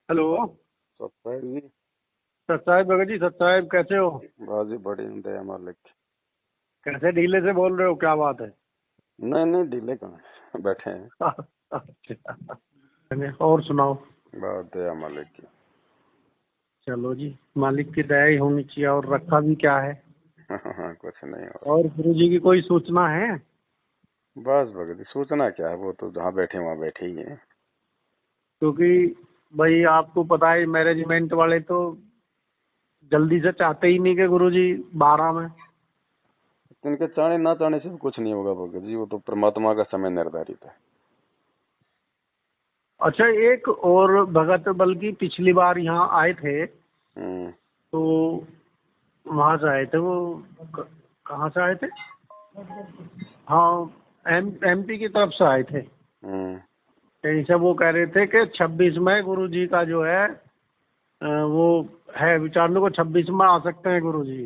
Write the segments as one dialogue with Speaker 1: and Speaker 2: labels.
Speaker 1: Hello.
Speaker 2: सत्ताईस जी।
Speaker 1: सत साहब भगत जी, सत साहब कैसे हो?
Speaker 2: बस जी बड़ी दया मालिक।
Speaker 1: कैसे ढीले से बोल रहे हो, क्या बात है?
Speaker 2: नहीं नहीं ढीले कहाँ हैं, बैठे हैं।
Speaker 1: अच्छा। और सुनाओ।
Speaker 2: बस दया मालिक की।
Speaker 1: चलो जी, मालिक की दया ही होनी चाहिए, और रखा भी क्या है।
Speaker 2: हाँ, कुछ नहीं हो
Speaker 1: और गुरु जी की कोई सूचना है?
Speaker 2: रहा। बस भगत जी सूचना क्या है, वो तो जहाँ बैठे वहाँ बैठे ही हैं।
Speaker 1: क्योंकि भाई आपको पता है, मैनेजमेंट वाले तो जल्दी से चाहते ही नहीं कि गुरु जी 12 में।
Speaker 2: इनके चाहने ना चाहने से भी कुछ नहीं होगा भगत जी, वो तो परमात्मा का समय निर्धारित है।
Speaker 1: अच्छा, एक और भगत, बल्कि पिछली बार यहाँ आए थे
Speaker 2: हम्म।
Speaker 1: तो वहाँ से आए थे वो। कहाँ से आए थे? हाँ, एमपी की तरफ से आए थे।
Speaker 2: हम्म।
Speaker 1: कहीं से वो कह रहे थे कि 26 में गुरु जी का जो है वो है विचार में को 26 में आ सकते हैं गुरु जी।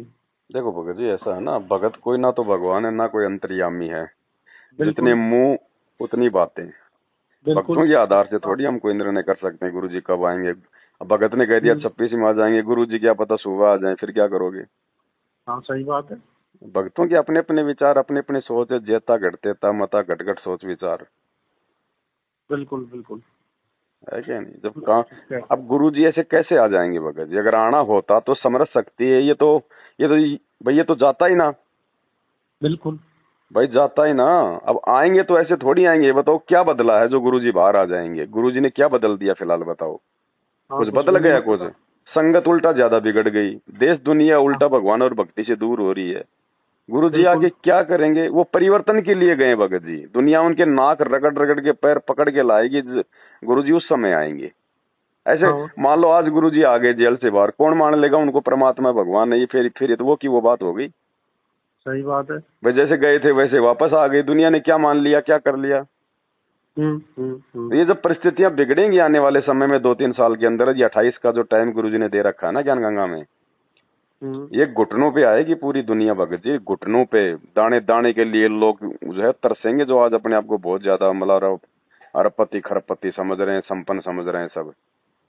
Speaker 2: देखो भगत जी ऐसा है ना, भगत कोई ना तो भगवान है ना कोई अंतर्यामी है। जितने
Speaker 1: बिल्कुल
Speaker 2: मुंह उतनी बातें।
Speaker 1: बिल्कुल।
Speaker 2: भक्तों के आधार से थोड़ी हम कोई निर्णय कर सकते हैं गुरु जी कब आएंगे। अब भगत ने कह दिया
Speaker 1: हम्म,
Speaker 2: 26 में आ जाएंगे, गुरु जी क्या पता सुबह आ जाए, फिर क्या करोगे।
Speaker 1: हाँ सही बात है।
Speaker 2: भक्तों के अपने अपने विचार, अपने अपने सोच है। जेता घटतेता मता घट घट सोच विचार।
Speaker 1: बिल्कुल बिल्कुल।
Speaker 2: है क्या नहीं, जब कहा।
Speaker 1: क्या?
Speaker 2: अब गुरु जी ऐसे कैसे आ जाएंगे भगत जी, अगर आना होता तो समरथ सकती है। ये तो भाई ये तो जाता ही ना।
Speaker 1: बिल्कुल।
Speaker 2: भाई जाता ही ना। अब आएंगे तो ऐसे थोड़ी आएंगे, बताओ क्या बदला है जो गुरु जी बाहर आ जाएंगे। गुरु जी ने क्या बदल दिया फिलहाल बताओ।
Speaker 1: हाँ,
Speaker 2: कुछ
Speaker 1: कुछ
Speaker 2: बदल
Speaker 1: भी नहीं
Speaker 2: गया कुछ।
Speaker 1: बदला।
Speaker 2: संगत उल्टा ज्यादा बिगड़ गई। देश दुनिया
Speaker 1: हाँ,
Speaker 2: उल्टा भगवान और भक्ति से दूर हो रही है। गुरु जी
Speaker 1: बिल्कुल।
Speaker 2: आके क्या करेंगे, वो परिवर्तन के लिए गए भगत जी। दुनिया उनके नाक रगड़ रगड़ के पैर पकड़ के लाएगी। गुरु जी उस समय आएंगे। ऐसे
Speaker 1: हाँ
Speaker 2: मान लो आज गुरु जी आ गए जेल से बाहर, कौन मान लेगा उनको परमात्मा भगवान नहीं। फिर ये तो वो की वो बात हो गई।
Speaker 1: सही बात है।
Speaker 2: भाई जैसे गए थे वैसे वापस आ गए, दुनिया ने क्या मान लिया, क्या कर लिया। तो ये जब परिस्थितियां बिगड़ेंगी आने वाले समय में 2-3 साल के अंदर, ये 28 का जो टाइम गुरु जी ने दे रखा है ना ज्ञान गंगा में,
Speaker 1: हम्म।
Speaker 2: ये घुटनों पे आएगी पूरी दुनिया भगत जी। घुटनों पे दाने दाने के लिए लोग जो है तरसेंगे, जो आज अपने आप को बहुत ज्यादा मतलब अरबपति खरबपति समझ रहे हैं, संपन्न समझ रहे हैं सब।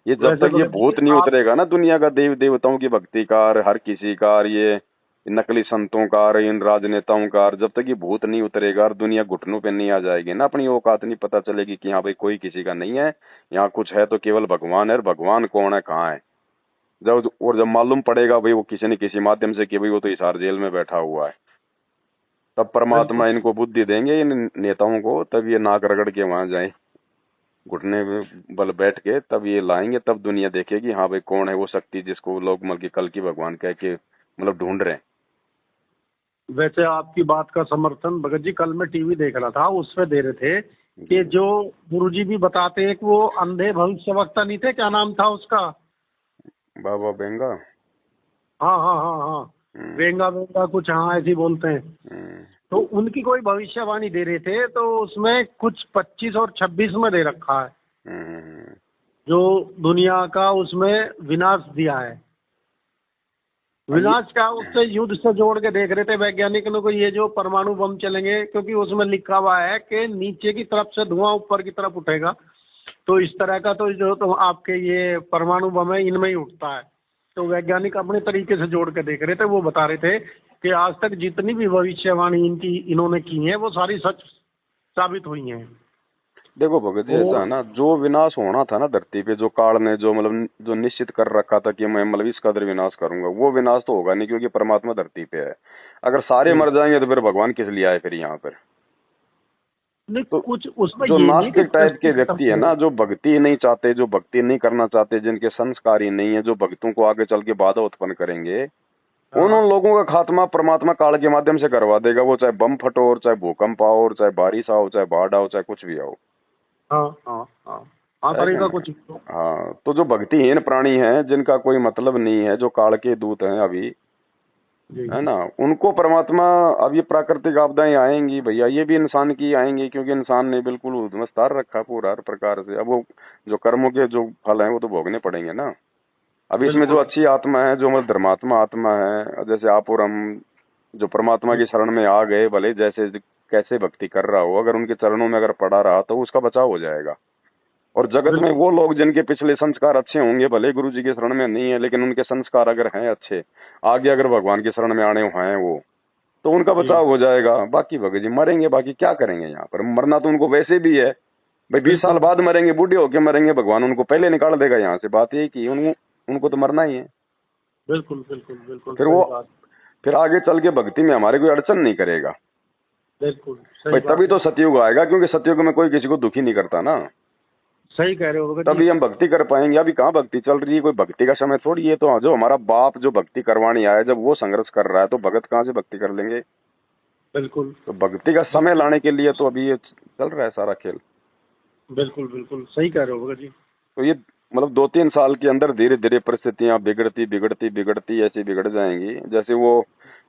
Speaker 2: ये जब
Speaker 1: वैसे
Speaker 2: तक ये
Speaker 1: भगत जी
Speaker 2: भूत नहीं
Speaker 1: आप।
Speaker 2: उतरेगा ना दुनिया का, देव देवताओं की भक्ति का और हर किसी का और ये नकली संतों का और इन राजनेताओं का, और जब तक ये भूत नहीं उतरेगा और दुनिया घुटनों पे नहीं आ जाएगी ना, अपनी औकात नहीं पता चलेगी कि हाँ भाई कोई किसी का नहीं है, यहाँ कुछ है तो केवल भगवान है। और भगवान कौन है, कहाँ है। जब मालूम पड़ेगा भाई वो किसी न किसी माध्यम से कि भाई वो तो हिसार जेल में बैठा हुआ है, तब
Speaker 1: बिल्कुल।
Speaker 2: परमात्मा इनको बुद्धि देंगे इन नेताओं को, तब ये नाक रगड़ के वहां जाए, घुटने में बल बैठ के तब ये लाएंगे। तब दुनिया देखेगी हाँ भाई कौन है वो शक्ति जिसको लोग मतलब कि कल की भगवान कह के मतलब ढूंढ रहे हैं।
Speaker 1: वैसे आपकी बात का समर्थन भगत जी, कल मैं टीवी देख रहा था, उसमें दे रहे थे
Speaker 2: जी।
Speaker 1: कि जो गुरुजी भी बताते हैं कि वो अंधे भविष्यवक्ता नहीं थे, क्या नाम था उसका?
Speaker 2: बाबा बेंगा।
Speaker 1: हाँ हाँ हाँ हाँ।
Speaker 2: हम्म।
Speaker 1: वेंगा वेंगा कुछ, हाँ ऐसे ही बोलते हैं।
Speaker 2: हम्म।
Speaker 1: तो उनकी कोई भविष्यवाणी दे रहे थे, तो उसमें कुछ 25 और 26 में दे रखा है,
Speaker 2: हम्म।
Speaker 1: जो दुनिया का उसमें विनाश दिया है।
Speaker 2: ये
Speaker 1: विनाश का उससे युद्ध से जोड़ के देख रहे थे वैज्ञानिक लोग, ये जो परमाणु बम चलेंगे, क्योंकि उसमें लिखा हुआ है कि नीचे की तरफ से धुआं ऊपर की तरफ उठेगा। तो इस तरह का तो जो तो आपके ये परमाणु बम है, इनमें ही उठता है। तो वैज्ञानिक अपने तरीके से जोड़ के देख रहे थे, वो बता रहे थे कि आज तक जितनी भी भविष्यवाणी इनकी इन्होंने की है वो सारी सच साबित हुई हैं।
Speaker 2: देखो भगत जी ऐसा है
Speaker 1: वो
Speaker 2: ना, जो विनाश होना था ना धरती पे, जो काल ने जो मतलब जो निश्चित कर रखा था कि मैं मतलब इस कदर विनाश करूंगा, वो विनाश तो होगा नहीं क्योंकि परमात्मा धरती पे है। अगर सारे
Speaker 1: हम्म,
Speaker 2: मर जाएंगे तो फिर भगवान किस लिए आए फिर यहाँ पर।
Speaker 1: नहीं
Speaker 2: तो
Speaker 1: कुछ उसमें
Speaker 2: जो
Speaker 1: ये नहीं कि
Speaker 2: नास्तिक टाइप के
Speaker 1: सृष्टि खत्म
Speaker 2: व्यक्ति है
Speaker 1: हो।
Speaker 2: ना, जो भक्ति नहीं चाहते, जो भक्ति नहीं करना चाहते, जिनके संस्कार ही नहीं है, जो भक्तों को आगे चल के बाधा उत्पन्न करेंगे,
Speaker 1: हाँ
Speaker 2: उन लोगों का खात्मा परमात्मा काल के माध्यम से करवा देगा। वो चाहे बम फटो और चाहे भूकंप आओ और चाहे बारिश आओ, चाहे बाढ़ आओ, चाहे कुछ भी आओ।
Speaker 1: हाँ हाँ हाँ। हाँ
Speaker 2: है क्या
Speaker 1: करेगा
Speaker 2: नहीं।
Speaker 1: कुछ तो।
Speaker 2: हाँ, तो जो भक्तिहीन प्राणी हैं, जिनका कोई मतलब नहीं है, जो काल के दूत हैं अभी,
Speaker 1: जी।
Speaker 2: है ना, उनको परमात्मा। अब ये प्राकृतिक आपदाएं आएंगी भैया, ये भी इंसान की आएंगी, क्योंकि इंसान ने बिल्कुल उद्मस्तार रखा पूरा हर प्रकार से। अब वो जो कर्मों के जो फल हैं वो तो भोगने पड़ेंगे ना। अब इसमें जो
Speaker 1: बिल्कुल
Speaker 2: अच्छी आत्मा है, जो मतलब धर्मात्मा आत्मा है, जैसे आप और हम, जो परमात्मा की शरण में आ गए, भले जैसे कैसे भक्ति कर रहा हो, अगर उनके चरणों में अगर पड़ा रहा तो उसका बचाव हो जाएगा। और जगत में वो लोग जिनके पिछले संस्कार अच्छे होंगे, भले गुरु जी की शरण में नहीं है लेकिन उनके संस्कार अगर हैं अच्छे, आगे अगर भगवान की शरण में आने हैं वो, तो उनका बचाव हो जाएगा। बाकी भगत जी मरेंगे, बाकी क्या करेंगे यहाँ पर, मरना तो उनको वैसे भी है भाई, 20 साल बाद मरेंगे, बूढ़े होके मरेंगे, भगवान उनको पहले निकाल देगा यहाँ से। बात यही की उनको तो मरना ही है।
Speaker 1: बिल्कुल बिल्कुल बिल्कुल।
Speaker 2: फिर वो फिर आगे चल के भक्ति में हमारे कोई अड़चन नहीं करेगा।
Speaker 1: बिल्कुल
Speaker 2: भाई तभी तो सतयुग आएगा, क्योंकि सतयुग में कोई किसी को दुखी नहीं करता ना।
Speaker 1: सही कह रहे हो।
Speaker 2: तभी हम भक्ति कर पाएंगे। अभी कहाँ भक्ति चल रही है, कोई भक्ति का समय थोड़ी है। तो जो हमारा बाप जो भक्ति करवाने आया, जब वो संघर्ष कर रहा है तो भगत कहाँ से भक्ति कर लेंगे।
Speaker 1: बिल्कुल।
Speaker 2: तो भक्ति का समय लाने के लिए तो अभी ये चल रहा है सारा खेल।
Speaker 1: बिल्कुल बिल्कुल सही कह रहे हो भगत जी।
Speaker 2: तो ये मतलब 2-3 साल के अंदर धीरे धीरे परिस्थितियां बिगड़ती बिगड़ती बिगड़ती ऐसी बिगड़ जाएंगी, जैसे वो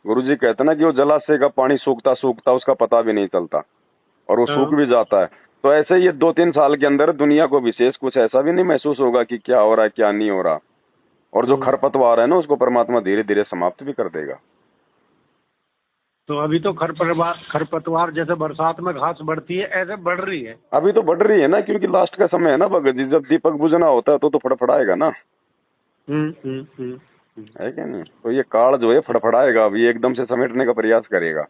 Speaker 2: गुरुजी कहते ना कि वो जलाशय का पानी सूखता सूखता उसका पता भी नहीं चलता और वो सूख भी जाता है। तो ऐसे ही ये 2-3 साल के अंदर दुनिया को विशेष कुछ ऐसा भी नहीं महसूस होगा कि क्या हो रहा है क्या नहीं हो रहा, और जो खरपतवार है ना उसको परमात्मा धीरे धीरे समाप्त भी कर देगा।
Speaker 1: तो अभी तो खरपतवार जैसे बरसात में घास बढ़ती है ऐसे बढ़ रही है।
Speaker 2: अभी तो बढ़ रही है ना, क्योंकि लास्ट का समय है ना भगत जी, जब दीपक बुझना होता है तो फड़फड़ाएगा ना। है क्या नहीं। तो ये काल जो है फड़फड़ाएगा, अभी एकदम से समेटने का प्रयास करेगा।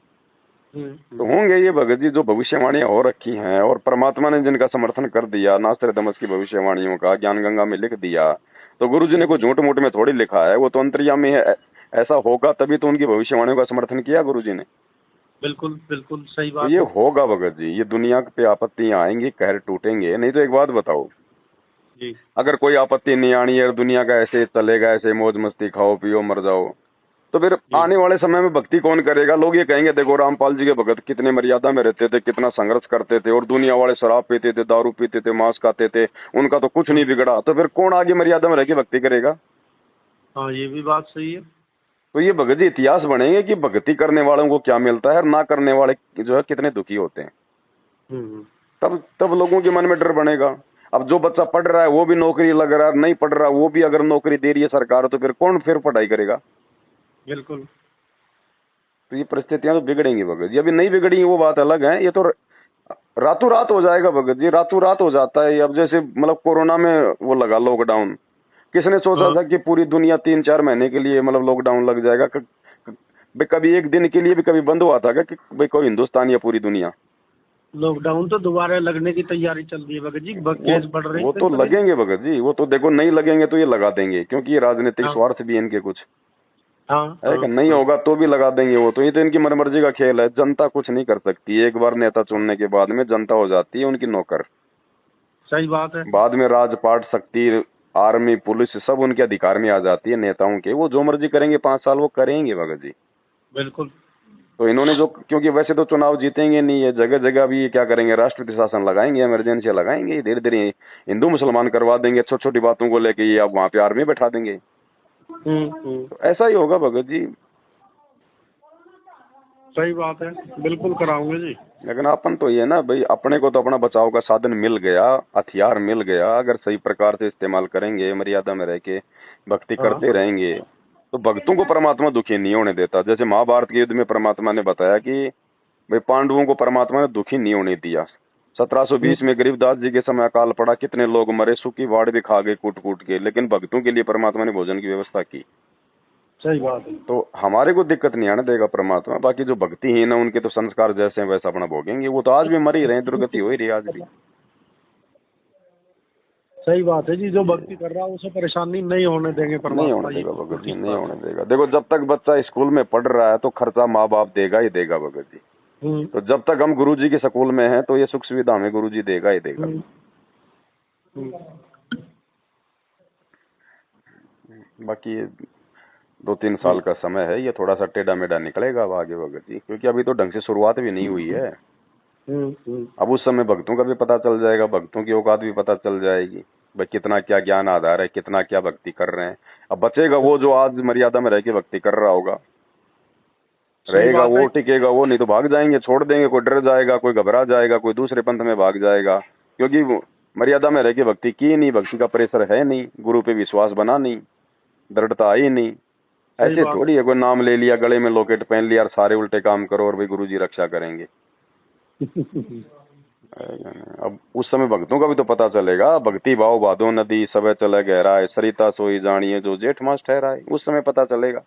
Speaker 2: तो होंगे ये भगत जी जो भविष्यवाणियां हो रखी हैं, और परमात्मा ने जिनका समर्थन कर दिया, नास्त्रदामस की भविष्यवाणियों का ज्ञान गंगा में लिख दिया, तो गुरु जी ने कोई झूठ मूठ में थोड़ी लिखा है, वो तो अंतर्यामी है। ऐसा होगा तभी तो उनकी भविष्यवाणियों का समर्थन किया गुरु जी ने।
Speaker 1: बिल्कुल बिल्कुल सही बात।
Speaker 2: तो ये होगा भगत जी, ये दुनिया पे आपत्तियां आएंगी, कहर टूटेंगे। नहीं तो एक बात बताओ
Speaker 1: जी,
Speaker 2: अगर कोई आपत्ति नहीं आनी है, दुनिया का ऐसे चलेगा, ऐसे मौज मस्ती खाओ पियो मर जाओ, तो फिर आने वाले समय में भक्ति कौन करेगा। लोग ये कहेंगे देखो रामपाल जी के भगत कितने मर्यादा में रहते थे, कितना संघर्ष करते थे, और दुनिया वाले शराब पीते थे, दारू पीते थे, मांस खाते थे, उनका तो कुछ नहीं बिगड़ा। तो फिर कौन आगे मर्यादा में रह के भक्ति करेगा।
Speaker 1: हाँ ये भी बात सही है।
Speaker 2: तो ये भगत जी इतिहास बनेंगे कि भक्ति करने वालों को क्या मिलता है और ना करने वाले जो है कितने दुखी होते हैं। तब लोगों के मन में डर बनेगा। अब जो बच्चा पढ़ रहा है वो भी नौकरी लग रहा है, नहीं पढ़ रहा वो भी अगर नौकरी दे रही है सरकार, तो फिर कौन फिर पढ़ाई करेगा।
Speaker 1: बिल्कुल।
Speaker 2: तो ये परिस्थितियां तो बिगड़ेंगी भगत जी। अभी नहीं बिगड़ी वो बात अलग है, ये तो रातों रात हो जाएगा भगत जी, रातों रात हो जाता है। अब जैसे मतलब कोरोना में वो लगा लॉकडाउन, किसने सोचा था कि पूरी दुनिया 3-4 महीने के लिए मतलब लॉकडाउन लग जाएगा। कभी एक दिन के लिए भी कभी बंद हुआ था कि भाई कोई हिंदुस्तान या पूरी दुनिया।
Speaker 1: लॉकडाउन तो दोबारा लगने की तैयारी चल रही है भगत जी, केस बढ़ रहे हैं।
Speaker 2: वो तो लगेंगे भगत जी, वो तो देखो नहीं लगेंगे तो ये लगा देंगे, क्योंकि ये राजनीतिक स्वार्थ भी है इनके कुछ। है कि नहीं होगा तो भी लगा देंगे वो तो। ये तो इनकी मनमर्जी का खेल है, जनता कुछ नहीं कर सकती। एक बार नेता चुनने के बाद में जनता हो जाती है उनकी नौकर।
Speaker 1: सही बात है।
Speaker 2: बाद में राजपाट शक्ति आर्मी पुलिस सब उनके अधिकार में आ जाती है नेताओं के। वो जो मर्जी करेंगे 5 साल वो करेंगे भगत जी।
Speaker 1: बिल्कुल।
Speaker 2: तो इन्होंने जो, क्योंकि वैसे तो चुनाव जीतेंगे नहीं है, जगह जगह भी क्या करेंगे, राष्ट्रपति शासन लगाएंगे, इमरजेंसी लगाएंगे, धीरे धीरे हिंदू मुसलमान करवा देंगे। छोटी छोटी बातों को लेके ये अब वहां पे आर्मी बैठा देंगे। तो ऐसा ही होगा भगत जी।
Speaker 1: सही बात है, बिल्कुल कराऊंगे जी।
Speaker 2: लेकिन अपन तो ये ना भाई, अपने को तो अपना बचाव का साधन मिल गया, हथियार मिल गया। अगर सही प्रकार से इस्तेमाल करेंगे, मर्यादा में रह के भक्ति करते रहेंगे, तो भक्तों को परमात्मा दुखी नहीं होने देता। जैसे महाभारत के युद्ध में परमात्मा ने बताया कि भाई पांडवों को परमात्मा ने दुखी नहीं होने दिया। 1720 में गरीबदास जी के समय अकाल पड़ा, कितने लोग मरे, सूखी वाड़ भी खा गए कूट कूट के, लेकिन भक्तों के लिए परमात्मा ने भोजन की व्यवस्था की।
Speaker 1: सही बात है।
Speaker 2: तो हमारे को दिक्कत नहीं आने देगा परमात्मा। बाकी जो भक्तिहीन है उनके तो संस्कार जैसे हैं वैसा अपना भोगेंगे। वो तो आज भी मर ही रहे, दुर्गति हो ही रही आज भी।
Speaker 1: सही बात है जी, जो भक्ति कर रहा है उसे परेशानी नहीं होने देंगे परमात्मा।
Speaker 2: नहीं होने देगा भगत जी, नहीं होने देगा। देखो जब तक बच्चा स्कूल में पढ़ रहा है तो खर्चा माँ बाप देगा ही देगा भगत जी। तो जब तक हम गुरु जी के स्कूल में हैं तो ये सुख सुविधा हमें गुरु जी देगा ही देगा। बाकी 2-3 साल का समय है, ये थोड़ा सा टेढ़ा मेढ़ा निकलेगा अब आगे भगत जी, क्योंकि अभी तो ढंग से शुरुआत भी नहीं हुई है। अब उस समय भक्तों का भी पता चल जाएगा, भक्तों की औकात भी पता चल जाएगी, भाई कितना क्या ज्ञान आधार है, कितना क्या भक्ति कर रहे हैं। अब बचेगा वो जो आज मर्यादा में रह के भक्ति कर रहा होगा, रहेगा वो, टिकेगा वो, नहीं तो भाग जाएंगे, छोड़ देंगे। कोई डर जाएगा, कोई घबरा जाएगा, कोई दूसरे पंथ में भाग जाएगा, क्योंकि मर्यादा में रह के भक्ति की नहीं, भक्ति का प्रेशर है नहीं, गुरु पे विश्वास बना नहीं, दृढ़ता आई नहीं। ऐसे थोड़ी है कोई नाम ले लिया, गले में लॉकेट पहन लिया और सारे उल्टे काम करो और भाई गुरु जी रक्षा करेंगे। अब उस समय भक्तों का भी तो पता चलेगा। भक्ति भाव बाधो नदी सब चले गहराए, सरिता सोई जानिए जो जेठ मास ठहराए, उस समय पता चलेगा।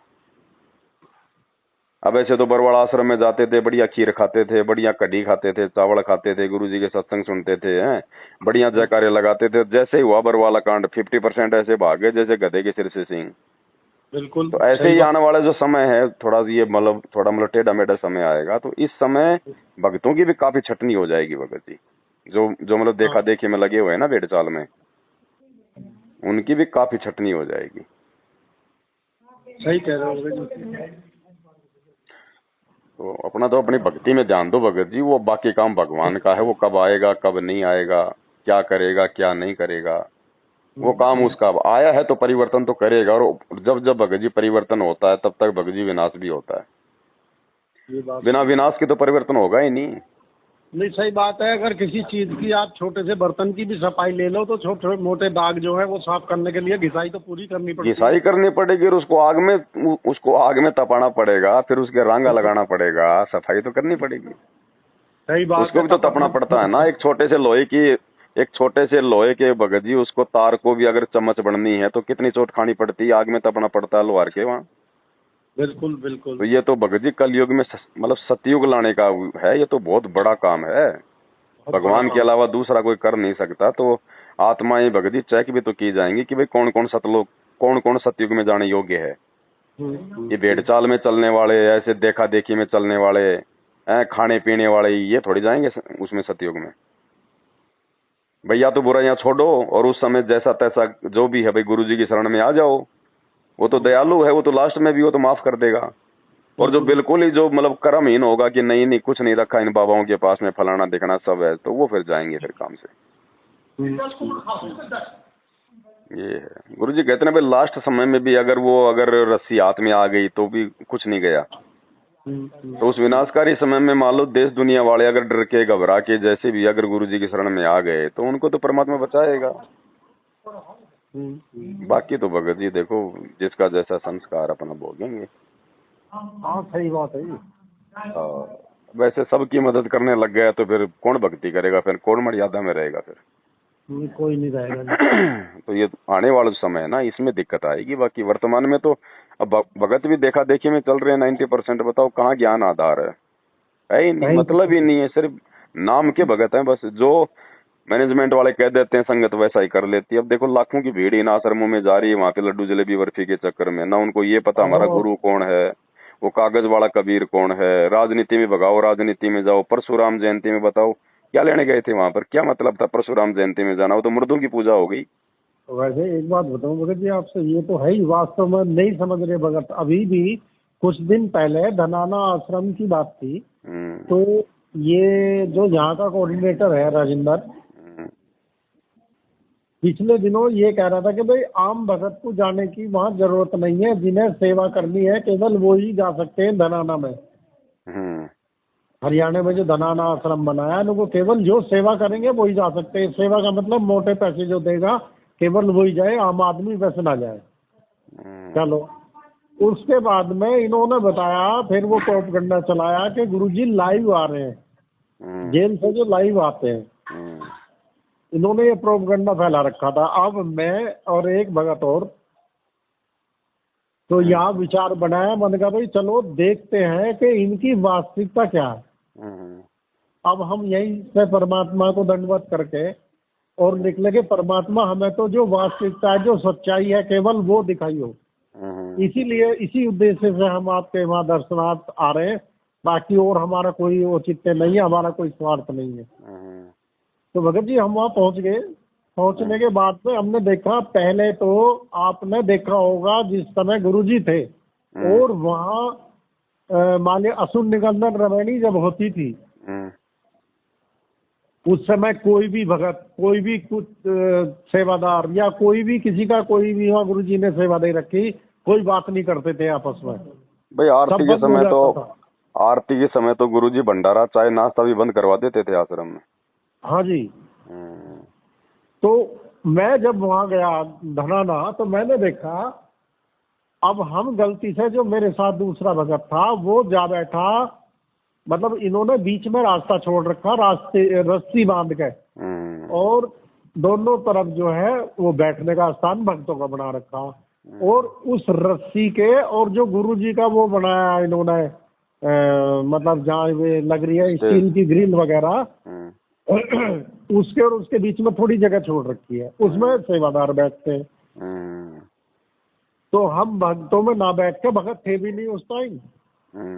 Speaker 2: अब ऐसे तो बरवाड़ा आश्रम में जाते थे, बढ़िया खीर खाते थे, बढ़िया कढ़ी खाते थे, चावल खाते थे, गुरुजी के सत्संग सुनते थे, हैं, बढ़िया जयकारे लगाते थे। जैसे ही हुआ बरवाला कांड 50% ऐसे भागे जैसे गधे के सिर से सिंह।
Speaker 1: बिल्कुल।
Speaker 2: तो ऐसे ही आने वाला जो समय है, थोड़ा ये मतलब थोड़ा मतलब टेढ़ा मेढ़ा समय आएगा, तो इस समय भक्तों की भी काफी छटनी हो जाएगी भगत जी। जो जो मतलब देखा देखी में लगे हुए हैं ना भेड़ चाल में, उनकी भी काफी छटनी हो जाएगी।
Speaker 1: सही कह रहे हो।
Speaker 2: तो अपना तो अपनी भक्ति में ध्यान दो भगत जी, वो बाकी काम भगवान का है, वो कब आएगा कब नहीं आएगा, क्या करेगा क्या नहीं करेगा, वो काम उसका। आया है तो परिवर्तन तो करेगा, और जब जब भगत जी परिवर्तन होता है तब तक भगत जी विनाश भी होता है। बिना विनाश के तो परिवर्तन होगा ही नहीं।
Speaker 1: नहीं, सही बात है। अगर किसी चीज की आप छोटे से बर्तन की भी सफाई ले लो तो छोटे मोटे दाग जो है वो साफ करने के लिए घिसाई तो पूरी करनी पड़ेगी।
Speaker 2: घिसाई करनी पड़ेगी, और उसको आग में तपाना पड़ेगा, फिर उसके रंगा लगाना पड़ेगा, सफाई तो करनी पड़ेगी।
Speaker 1: सही बात।
Speaker 2: उसको भी तो तपना पड़ता है ना। एक छोटे से लोहे के भगत जी, उसको तार को भी अगर चम्मच बननी है तो कितनी चोट खानी पड़ती है, आग में तपना पड़ता है लोहार के वहाँ।
Speaker 1: बिल्कुल बिल्कुल।
Speaker 2: तो ये तो भगत जी कलयुग में मतलब सतयुग लाने का है, ये तो बहुत बड़ा काम है, भगवान के अलावा दूसरा कोई कर नहीं सकता। तो आत्माएं भगत जी चेक भी तो की जाएंगी कि भाई कौन कौन सतयुग में जाने योग्य है। ये भेड़ चाल में चलने वाले, ऐसे देखा देखी में चलने वाले, खाने पीने वाले, ये थोड़ी जाएंगे उसमें सतयुग में। भैया तो बुराइयां छोड़ो, और उस समय जैसा तैसा जो भी है भाई गुरुजी की शरण में आ जाओ। वो तो दयालु है, वो तो लास्ट में भी वो तो माफ कर देगा। और जो बिल्कुल ही जो मतलब कर्महीन होगा कि नहीं नहीं कुछ नहीं रखा इन बाबाओं के पास में, फलाना दिखना सब है, तो वो फिर जाएंगे फिर काम से। ये है गुरुजी कहते हैं भाई लास्ट समय में भी अगर रस्सी हाथ में आ गई तो भी कुछ नहीं गया। तो उस विनाशकारी समय में मान लो देश दुनिया वाले अगर डर के घबरा के जैसे भी अगर गुरुजी की शरण में आ गए तो उनको तो परमात्मा बचाएगा। बाकी तो भगत जी देखो जिसका जैसा संस्कार अपना भोगेंगे।
Speaker 1: हाँ सही बात है।
Speaker 2: वैसे सबकी मदद करने लग गया तो फिर कौन भक्ति करेगा, फिर कौन मर्यादा में रहेगा, फिर
Speaker 1: कोई नहीं रहेगा।
Speaker 2: तो ये आने वाला समय है ना, इसमें दिक्कत आएगी। बाकी वर्तमान में तो अब भगत भी देखा देखी में चल रहे हैं 90%। बताओ कहाँ ज्ञान आधार है ही नहीं, मतलब ही नहीं है, सिर्फ नाम के भगत हैं बस। जो मैनेजमेंट वाले कह देते हैं संगत वैसा ही कर लेती है। अब देखो लाखों की भीड़ इन आश्रमों में जा रही है, वहां पे लड्डू जलेबी बर्फी के चक्कर में ना उनको ये पता हमारा गुरु कौन है, वो कागज वाला कबीर कौन है। राजनीति में भगाओ, राजनीति में जाओ, परशुराम जयंती में बताओ क्या लेने गए थे वहां पर, क्या मतलब था परशुराम जयंती में जाना, वो तो मुर्दों की पूजा हो गई।
Speaker 1: वैसे एक बात बताऊं भगत जी आपसे, ये तो है ही वास्तव में नहीं समझ रहे भगत। अभी भी कुछ दिन पहले धनाना आश्रम की बात थी, तो ये जो यहाँ का कोऑर्डिनेटर है राजेंद्र, पिछले दिनों ये कह रहा था कि भाई आम भगत को जाने की वहाँ जरूरत नहीं है, जिन्हें सेवा करनी है केवल वो ही जा सकते हैं धनाना में। हरियाणा में जो धनाना आश्रम बनाया है वो केवल जो सेवा करेंगे वही जा सकते हैं। सेवा का मतलब मोटे पैसे जो देगा केवल वही जाए, आम आदमी वैसे ना जाए। चलो उसके बाद में इन्होंने बताया, फिर वो प्रोपगंडा चलाया कि गुरुजी लाइव आ रहे हैं, जेल से जो लाइव आते हैं, इन्होंने ये प्रोपगंडा फैला रखा था। अब मैं और एक भगत और तो यहाँ विचार बनाया, मैंने कहा भाई चलो देखते हैं कि इनकी वास्तविकता क्या है। अब हम यहीं से परमात्मा को दंडवत करके और निकले के परमात्मा हमें तो जो वास्तविकता है, जो सच्चाई है, केवल वो दिखाई हो। इसीलिए इसी उद्देश्य से हम आपके वहाँ दर्शनार्थ आ रहे हैं। बाकी और हमारा कोई औचित्य नहीं है, हमारा कोई स्वार्थ नहीं है। तो भगत जी हम वहाँ पहुँच गए। पहुँचने के बाद में हमने देखा, पहले तो आपने देखा होगा जिस समय गुरुजी थे और वहाँ माने असुर निकंदन रमणी जब होती थी, उस समय कोई भी भगत, कोई भी कुछ सेवादार या कोई भी किसी का कोई भी वहाँ गुरुजी ने सेवा दे रखी, कोई बात नहीं करते थे आपस में।
Speaker 2: भाई आरती के समय तो गुरुजी भंडारा चाय नाश्ता भी बंद करवा देते थे आश्रम में।
Speaker 1: हाँ जी। तो मैं जब वहाँ गया धनाना तो मैंने देखा, अब हम गलती से जो मेरे साथ दूसरा भगत था वो जा बैठा मतलब इन्होंने बीच में रास्ता छोड़ रखा, रास्ते रस्सी बांध के, और दोनों तरफ जो है वो बैठने का स्थान भक्तों का बना रखा, और उस रस्सी के और जो गुरुजी का वो बनाया इन्होंने, मतलब जहाँ वे लग रही है स्टील की ग्रिल वगैरह, उसके और उसके बीच में थोड़ी जगह छोड़ रखी है, उसमें सेवादार बैठते हैं। तो हम भक्तों में ना बैठ के, भगत थे भी नहीं उस टाइम,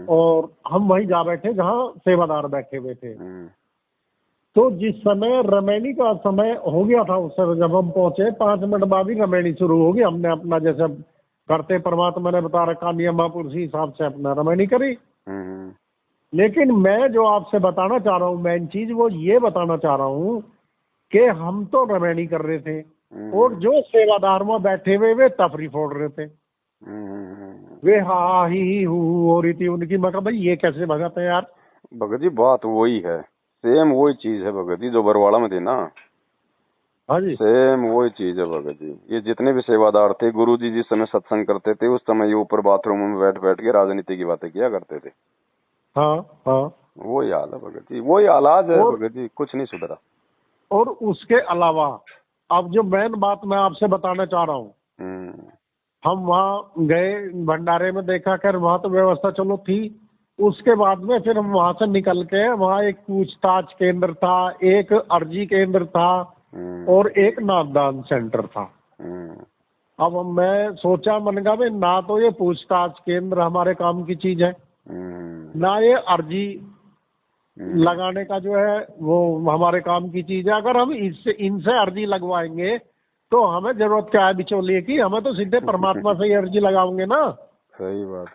Speaker 1: और हम वहीं जा बैठे जहाँ सेवादार बैठे हुए थे। तो जिस समय रमैनी का समय हो गया था, उस समय जब हम पहुंचे 5 मिनट बाद ही रमैनी शुरू होगी। हमने अपना जैसे करते परमात्मा ने बता रखा नियमापुर उसी हिसाब से अपना रमैनी करी। लेकिन मैं जो आपसे बताना चाह रहा हूँ मेन चीज, वो ये बताना चाह रहा हूँ कि हम तो रमैनी कर रहे थे, और जो सेवादार में बैठे हुए वे तफरी फोड़ रहे थे। वे हा ही हू हो रही थी उनकी। मैं कहा भाई ये कैसे भगत है यार।
Speaker 2: भगत जी बात वही है, सेम वही चीज है भगत जी जो बरवाड़ा में थे ना।
Speaker 1: हाँ जी,
Speaker 2: सेम वही चीज है भगत जी। ये जितने भी सेवादार थे, गुरुजी जिस समय सत्संग करते थे उस समय ये ऊपर बाथरूम में बैठ बैठ के राजनीति की बातें किया करते थे।
Speaker 1: हाँ हाँ,
Speaker 2: वही हाल है भगत जी, वही हालात है भगत जी, कुछ नहीं सुधरा।
Speaker 1: और उसके अलावा अब जो मेन बात मैं आपसे बताना चाह रहा हूँ, हम वहाँ गए भंडारे में, देखा कर वहाँ तो व्यवस्था चलो थी। उसके बाद में फिर हम वहाँ से निकल के, वहाँ एक पूछताछ केंद्र था, एक अर्जी केंद्र था, और एक नामदान सेंटर था। अब मैं सोचा, मन का भाई ना तो ये पूछताछ केंद्र हमारे काम की चीज है, ना ये अर्जी लगाने का जो है वो हमारे काम की चीज है। अगर हम इनसे अर्जी लगवाएंगे तो हमें जरूरत क्या है बिचौलिए की, हमें तो सीधे परमात्मा से ही अर्जी लगाओगे ना।
Speaker 2: सही बात।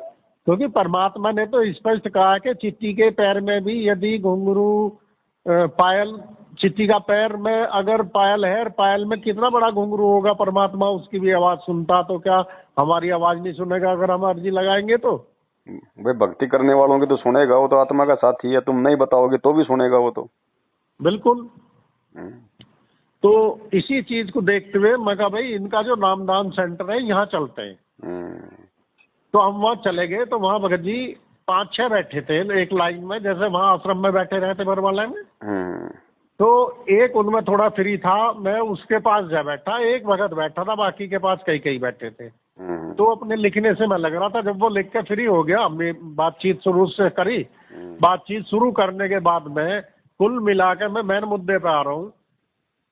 Speaker 1: क्योंकि परमात्मा ने तो स्पष्ट कहा कि चिट्टी के पैर में भी यदि घुंघरू पायल, चिट्टी का पैर में अगर पायल है, पायल में कितना बड़ा घुंघरू होगा, परमात्मा उसकी भी आवाज सुनता, तो क्या हमारी आवाज नहीं सुनेगा अगर हम अर्जी लगाएंगे तो?
Speaker 2: भाई भक्ति करने वालों की तो सुनेगा, वो तो आत्मा का साथी है, तुम नहीं बताओगे तो भी सुनेगा वो तो।
Speaker 1: बिल्कुल। तो इसी चीज को देखते हुए मैं कहा भाई इनका जो नामदान सेंटर है यहाँ चलते हैं। तो हम वहाँ चले गए। तो वहाँ भगत जी 5-6 बैठे थे एक लाइन में, जैसे वहाँ आश्रम में बैठे रहते बरवाला में। तो एक उनमें थोड़ा फ्री था, मैं उसके पास जा बैठा, एक भगत बैठा था, बाकी के पास कई बैठे थे। तो अपने लिखने से मैं लग रहा था। जब वो लिख के फ्री हो गया, हमने बातचीत शुरू से करी। बातचीत शुरू करने के बाद में कुल मिला के मैं मेन मुद्दे पे आ रहा हूँ।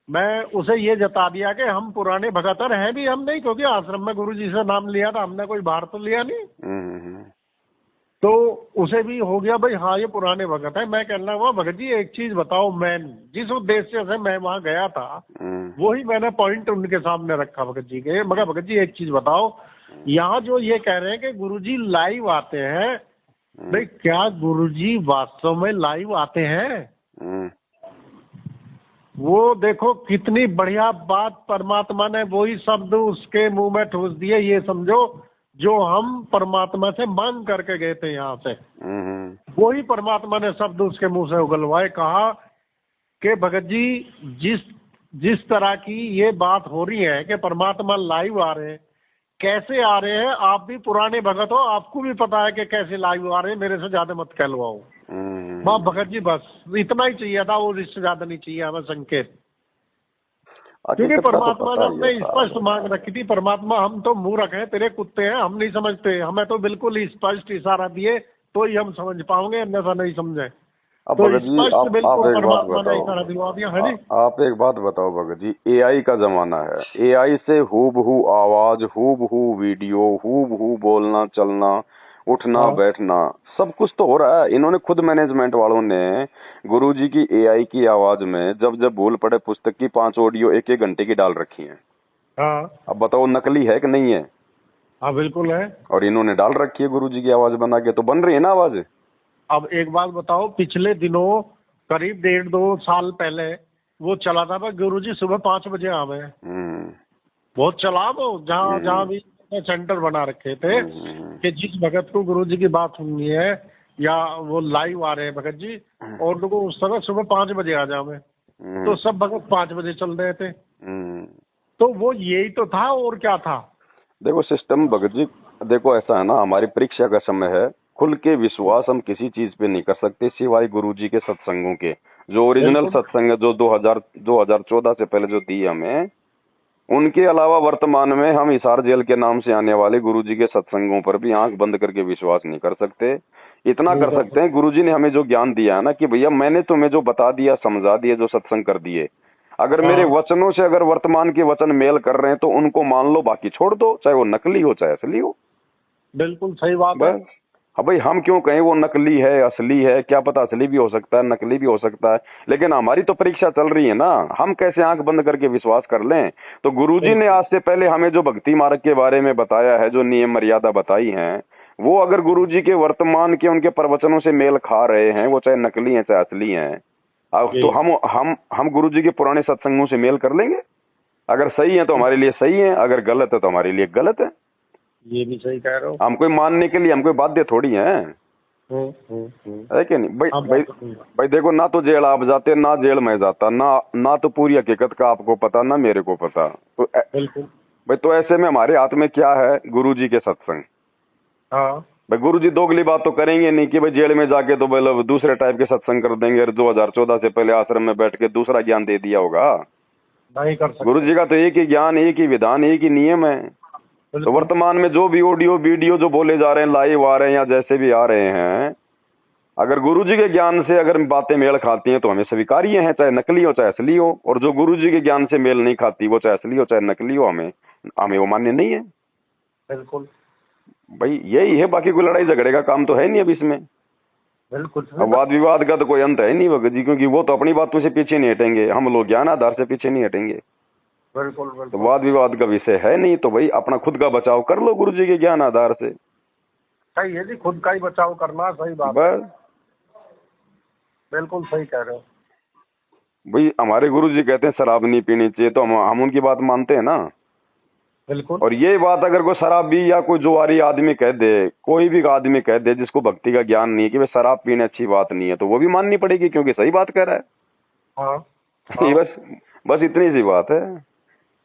Speaker 1: मैं उसे ये जता दिया कि हम पुराने भगतर हैं भी हम नहीं, क्योंकि आश्रम में गुरुजी से नाम लिया था, हमने कोई बाहर तो लिया नहीं। तो उसे भी हो गया भाई हाँ ये पुराने भगत है। मैं कहना हुआ भगत जी एक चीज बताओ, मैन जिस उद्देश्य से मैं वहाँ गया था वही मैंने पॉइंट उनके सामने रखा भगत जी के। मगर भगत जी एक चीज बताओ, यहाँ जो ये कह रहे हैं कि गुरुजी लाइव आते हैं, भाई क्या गुरुजी वास्तव में लाइव आते हैं? वो देखो कितनी बढ़िया बात परमात्मा ने वही शब्द उसके मुंह में ठूस दिए, ये समझो जो हम परमात्मा से मांग करके गए थे यहाँ से, वही परमात्मा ने शब्द उसके मुंह से उगलवाए। कहा कि भगत जी जिस तरह की ये बात हो रही है कि परमात्मा लाइव आ रहे हैं, कैसे आ रहे हैं? आप भी पुराने भगत हो, आपको भी पता है कि कैसे लाइव आ रहे हैं, मेरे से ज्यादा मत कहलवाओ। माँ भगत जी बस इतना ही चाहिए था, और इससे ज्यादा नहीं चाहिए हमें संकेत। क्योंकि परमात्मा ने अपने स्पष्ट मांग रखी थी। परमात्मा हम तो मूर्ख हैं, तेरे कुत्ते हैं, हम नहीं समझते, हमें तो बिल्कुल स्पष्ट इशारा दिए तो ही हम समझ पाओगे, अन्यथा नहीं समझे।
Speaker 2: अब
Speaker 1: तो
Speaker 2: भगत जी आप एक बात
Speaker 1: बताओ,
Speaker 2: आप एक बात बताओ भगत जी, एआई का जमाना है, एआई से हूबहू आवाज, हूबहू वीडियो, हूबहू बोलना चलना, उठना बैठना सब कुछ तो हो रहा है। इन्होंने खुद मैनेजमेंट वालों ने गुरुजी की एआई की आवाज में जब जब भूल पड़े पुस्तक की 5 ऑडियो 1-1 घंटे की डाल रखी है। अब बताओ नकली है कि नहीं है?
Speaker 1: हाँ बिल्कुल है।
Speaker 2: और इन्होंने डाल रखी है गुरुजी की आवाज बना के, तो बन रही है ना आवाज।
Speaker 1: अब एक बात बताओ, पिछले दिनों करीब 1.5-2 साल पहले वो चला था गुरुजी सुबह 5 बजे आवे। बहुत चला वो, जहाँ भी सेंटर बना रखे थे कि जिस भगत को गुरुजी की बात सुननी है या वो लाइव आ रहे हैं भगत जी, और लोगों उस समय सुबह 5 बजे आ जावे, तो सब भगत 5 बजे चल रहे थे। तो वो यही तो था, और क्या था?
Speaker 2: देखो सिस्टम भगत जी, देखो ऐसा है ना, हमारी परीक्षा का समय है, खुल के विश्वास हम किसी चीज पे नहीं कर सकते सिवाय गुरुजी के सत्संगों के। जो ओरिजिनल
Speaker 1: बिल्कुल
Speaker 2: सत्संग है जो 2014 से पहले जो दिए हमें, उनके अलावा वर्तमान में हम हिसार जेल के नाम से आने वाले गुरुजी के सत्संगों पर भी आंख बंद करके विश्वास नहीं कर सकते। इतना कर सकते हैं, गुरुजी ने हमें जो ज्ञान दिया है ना कि भैया मैंने तुम्हें जो बता दिया, समझा दिया, जो सत्संग कर दिए, अगर मेरे वचनों से अगर वर्तमान के वचन मेल कर रहे हैं तो उनको मान लो, बाकी छोड़ दो, चाहे वो नकली हो चाहे असली हो।
Speaker 1: बिल्कुल सही बात है।
Speaker 2: बस अब भाई हम क्यों कहें वो नकली है असली है, क्या पता असली भी हो सकता है नकली भी हो सकता है, लेकिन हमारी तो परीक्षा चल रही है ना, हम कैसे आंख बंद करके विश्वास कर लें। तो गुरुजी ने आज से पहले हमें जो भक्ति मार्ग के बारे में बताया है, जो नियम मर्यादा बताई हैं, वो अगर गुरुजी के वर्तमान के उनके प्रवचनों से मेल खा रहे हैं, वो चाहे नकली है चाहे असली है, तो हम गुरुजी के पुराने सत्संगों से मेल कर लेंगे। अगर सही है तो हमारे लिए सही है, अगर गलत है तो हमारे लिए गलत है।
Speaker 1: ये भी सही कह रहे हो।
Speaker 2: हम कोई मानने के लिए हम कोई बाध्य थोड़ी हैं, है कि नहीं भाई देखो, ना तो जेल आप जाते, ना जेल में जाता, ना तो पूरी हकीकत का आपको पता, ना मेरे को पता। तो
Speaker 1: बिल्कुल
Speaker 2: भाई, तो ऐसे में हमारे हाथ में क्या है? गुरुजी के सत्संग।
Speaker 1: हाँ
Speaker 2: भाई गुरुजी दोगली बात तो करेंगे नहीं कि भाई जेल में जाके तो मतलब दूसरे टाइप के सत्संग कर देंगे, 2014 से पहले आश्रम में बैठ के दूसरा ज्ञान दे दिया होगा।
Speaker 1: नहीं कर सकते।
Speaker 2: गुरुजी का तो एक ही ज्ञान, एक ही विधान, एक ही नियम है। तो वर्तमान में जो भी ऑडियो वीडियो जो बोले जा रहे हैं, लाइव आ रहे हैं या जैसे भी आ रहे हैं, अगर गुरुजी के ज्ञान से अगर बातें मेल खाती हैं तो हमें स्वीकार्य हैं, चाहे नकली हो चाहे असली हो। और जो गुरुजी के ज्ञान से मेल नहीं खाती, वो चाहे असली हो चाहे नकली हो, हमें वो मान्य नहीं है।
Speaker 1: बिल्कुल
Speaker 2: भाई यही है, बाकी कोई लड़ाई झगड़े का काम तो है नहीं अब इसमें।
Speaker 1: बिल्कुल
Speaker 2: वाद विवाद का तो कोई अंत है नहीं भगत जी, क्योंकि वो तो अपनी बातों से पीछे नहीं हटेंगे, हम लोग ज्ञान आधार से पीछे नहीं हटेंगे।
Speaker 1: बिल्कुल
Speaker 2: तो वाद विवाद का विषय है नहीं, तो भाई अपना खुद का बचाव कर लो गुरुजी के ज्ञान आधार से।
Speaker 1: सही है जी, खुद का ही बचाव करना सही बात है।
Speaker 2: बस
Speaker 1: बिल्कुल सही कह रहे हो।
Speaker 2: भाई हमारे गुरुजी कहते हैं शराब नहीं पीनी चाहिए, तो हम उनकी बात मानते हैं ना।
Speaker 1: बिल्कुल।
Speaker 2: और ये बात अगर कोई शराबी या कोई जुआरी आदमी कह दे, कोई भी आदमी कह दे जिसको भक्ति का ज्ञान नहीं है कि भाई शराब पीने अच्छी बात नहीं है, तो वो भी माननी पड़ेगी, क्योंकि सही बात कह रहा है।
Speaker 1: हाँ।
Speaker 2: बस इतनी सी बात है।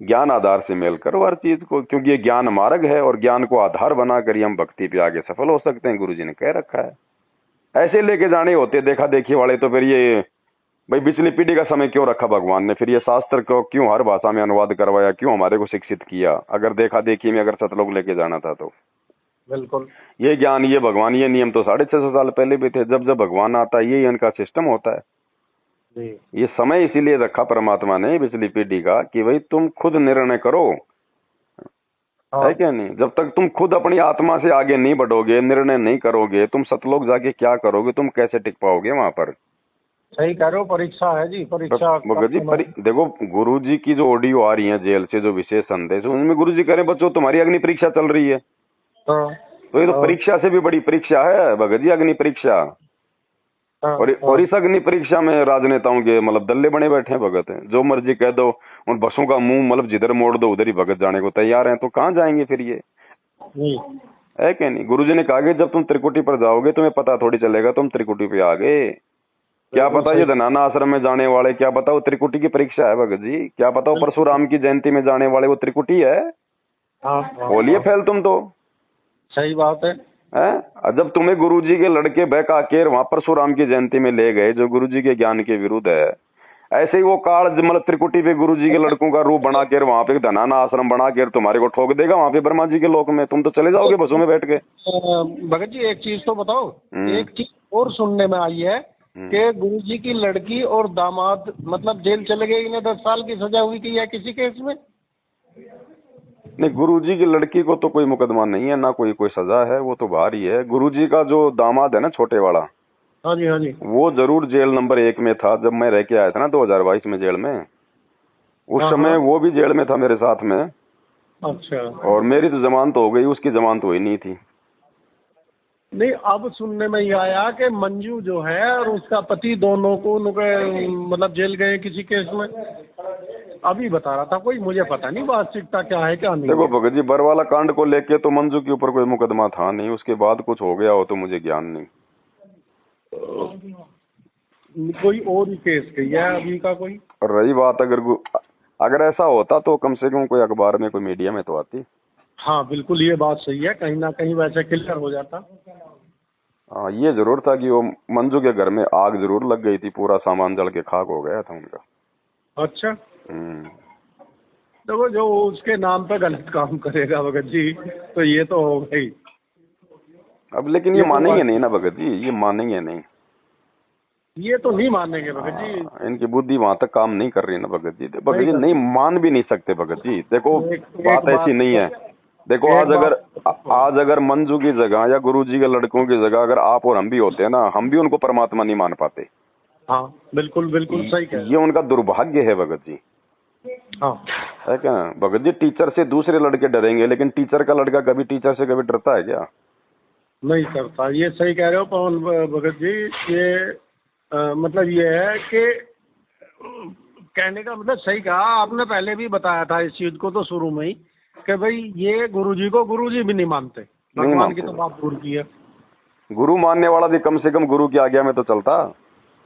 Speaker 2: ज्ञान आधार से मेल करो हर चीज को, क्योंकि ये ज्ञान मार्ग है और ज्ञान को आधार बनाकर हम भक्ति पे आगे सफल हो सकते हैं, गुरुजी ने कह रखा है। ऐसे लेके जाने होते देखा देखी वाले, तो फिर ये भाई पिछली पीढ़ी का समय क्यों रखा भगवान ने, फिर ये शास्त्र को क्यों हर भाषा में अनुवाद करवाया, क्यों हमारे को शिक्षित किया, अगर देखा देखी में अगर सतलोक लेके जाना था तो।
Speaker 1: बिल्कुल।
Speaker 2: ये ज्ञान, ये भगवान, ये नियम तो 650 साल पहले भी थे। जब जब भगवान आता है, ये इनका सिस्टम होता है। ये समय इसीलिए रखा परमात्मा ने पिछली पीढ़ी का कि भाई तुम खुद निर्णय करो, है क्या नहीं। जब तक तुम खुद अपनी आत्मा से आगे नहीं बढ़ोगे, निर्णय नहीं करोगे, तुम सतलोक जाके क्या करोगे, तुम कैसे टिक पाओगे वहां पर।
Speaker 1: सही कह रहे हो, परीक्षा है जी, परीक्षा।
Speaker 2: जी देखो, गुरुजी की जो ऑडियो आ रही है जेल से, जो विशेष संदेश, उनमें गुरुजी कह रहे हैं बच्चों तुम्हारी अग्नि परीक्षा चल रही है। तो ये तो परीक्षा से भी बड़ी परीक्षा है भगत जी, अग्नि परीक्षा। और इस अग्नि परीक्षा में राजनेताओं के मतलब दल्ले बने बैठे हैं भगत हैं। जो मर्जी कह दो, उन बसों का मुंह मतलब जिधर मोड़ दो उधर ही भगत जाने को तैयार हैं। तो कहाँ जाएंगे फिर ये, है क्या नहीं। गुरुजी ने कहा कि जब तुम त्रिकुटी पर जाओगे तुम्हें पता थोड़ी चलेगा तुम त्रिकुटी पे आ गए। क्या पता ये धनाना आश्रम में जाने वाले, क्या पता वो त्रिकुटी की परीक्षा है भगत जी, क्या पता वो परशुराम की जयंती में जाने वाले वो त्रिकुटी है। बोलिए फैल तुम तो।
Speaker 1: सही बात है।
Speaker 2: जब तुम्हें गुरुजी के लड़के बहका के वहां परशुराम की जयंती में ले गए, जो गुरुजी के ज्ञान के विरुद्ध है, ऐसे ही वो काल मतलब त्रिकुटी पे गुरुजी के लड़कों का रूप बना कर वहां पे धनाना आश्रम बना कर तुम्हारे को ठोक देगा वहां पे ब्रह्मा जी के लोक में। तुम तो चले जाओगे बसों में बैठ के।
Speaker 1: भगत जी एक चीज तो बताओ, एक चीज और सुनने में आई है कि गुरुजी की लड़की और दामाद मतलब जेल चले गए, इन्हें 10 साल की सजा हुई थी या किसी केस में।
Speaker 2: नहीं, गुरुजी की लड़की को तो कोई मुकदमा नहीं है, ना कोई सजा है, वो तो बाहर ही है। गुरुजी का जो दामाद है ना छोटे वाला,
Speaker 1: हाँ जी हाँ जी,
Speaker 2: वो जरूर जेल नंबर 1 में था जब मैं रह के आया था ना 2022 में जेल में। उस समय वो भी जेल में था मेरे साथ में।
Speaker 1: अच्छा। और
Speaker 2: मेरी तो जमानत हो गई, उसकी जमानत हुई नहीं थी।
Speaker 1: नहीं, अब सुनने में ये आया कि मंजू जो है और उसका पति दोनों को मतलब जेल गए किसी केस में। अभी बता रहा था कोई, मुझे पता नहीं वास्तविकता क्या है क्या नहीं।
Speaker 2: देखो भगत जी, बरवाला कांड को लेके तो मंजू के ऊपर कोई मुकदमा था नहीं, उसके बाद कुछ हो गया हो तो मुझे ज्ञान नहीं।
Speaker 1: कोई और ही केस किया है अभी का कोई।
Speaker 2: और रही बात अगर ऐसा होता तो कम से कम कोई अखबार में कोई मीडिया में तो आती।
Speaker 1: हाँ बिल्कुल, ये बात सही है, कहीं ना कहीं वैसे क्लियर हो जाता।
Speaker 2: हाँ, ये जरूर था कि वो मंजू के घर में आग जरूर लग गई थी, पूरा सामान जल के खाक हो गया था उनका।
Speaker 1: अच्छा,
Speaker 2: हम्म।
Speaker 1: देखो जो उसके नाम पे गलत काम करेगा भगत जी, तो ये तो हो गई।
Speaker 2: अब लेकिन ये
Speaker 1: ये तो
Speaker 2: मानेंगे नहीं ना भगत जी, ये मानेंगे नहीं।
Speaker 1: ये तो नहीं मानेंगे भगत जी।
Speaker 2: इनकी बुद्धि वहां तक काम नहीं कर रही ना भगत जी। भगत
Speaker 1: नहीं
Speaker 2: जी नहीं
Speaker 1: करते।
Speaker 2: मान भी नहीं सकते भगत जी। देखो
Speaker 1: एक
Speaker 2: बात ऐसी
Speaker 1: बात
Speaker 2: नहीं है। देखो
Speaker 1: एक बात
Speaker 2: आज अगर मंजू की जगह या गुरु जी के लड़कों की जगह अगर आप और हम भी होते हैं ना, हम भी उनको परमात्मा नहीं मान पाते।
Speaker 1: हाँ, बिल्कुल बिल्कुल सही कह रहे
Speaker 2: ये उनका दुर्भाग्य है भगत जी।
Speaker 1: हाँ,
Speaker 2: है क्या भगत जी? टीचर से दूसरे लड़के डरेंगे, लेकिन टीचर का लड़का कभी टीचर से कभी डरता है क्या?
Speaker 1: नहीं करता। ये सही कह रहे हो पवन भगत जी। ये मतलब ये है कि कहने का मतलब सही कहा आपने, पहले भी बताया था इस चीज को तो शुरू में ही, कि भाई ये गुरुजी को गुरुजी भी नहीं मानते,
Speaker 2: नहीं
Speaker 1: भगवान की
Speaker 2: मानते।
Speaker 1: तो बात दूर की है।
Speaker 2: गुरु मानने वाला भी कम से कम गुरु की आज्ञा में तो चलता।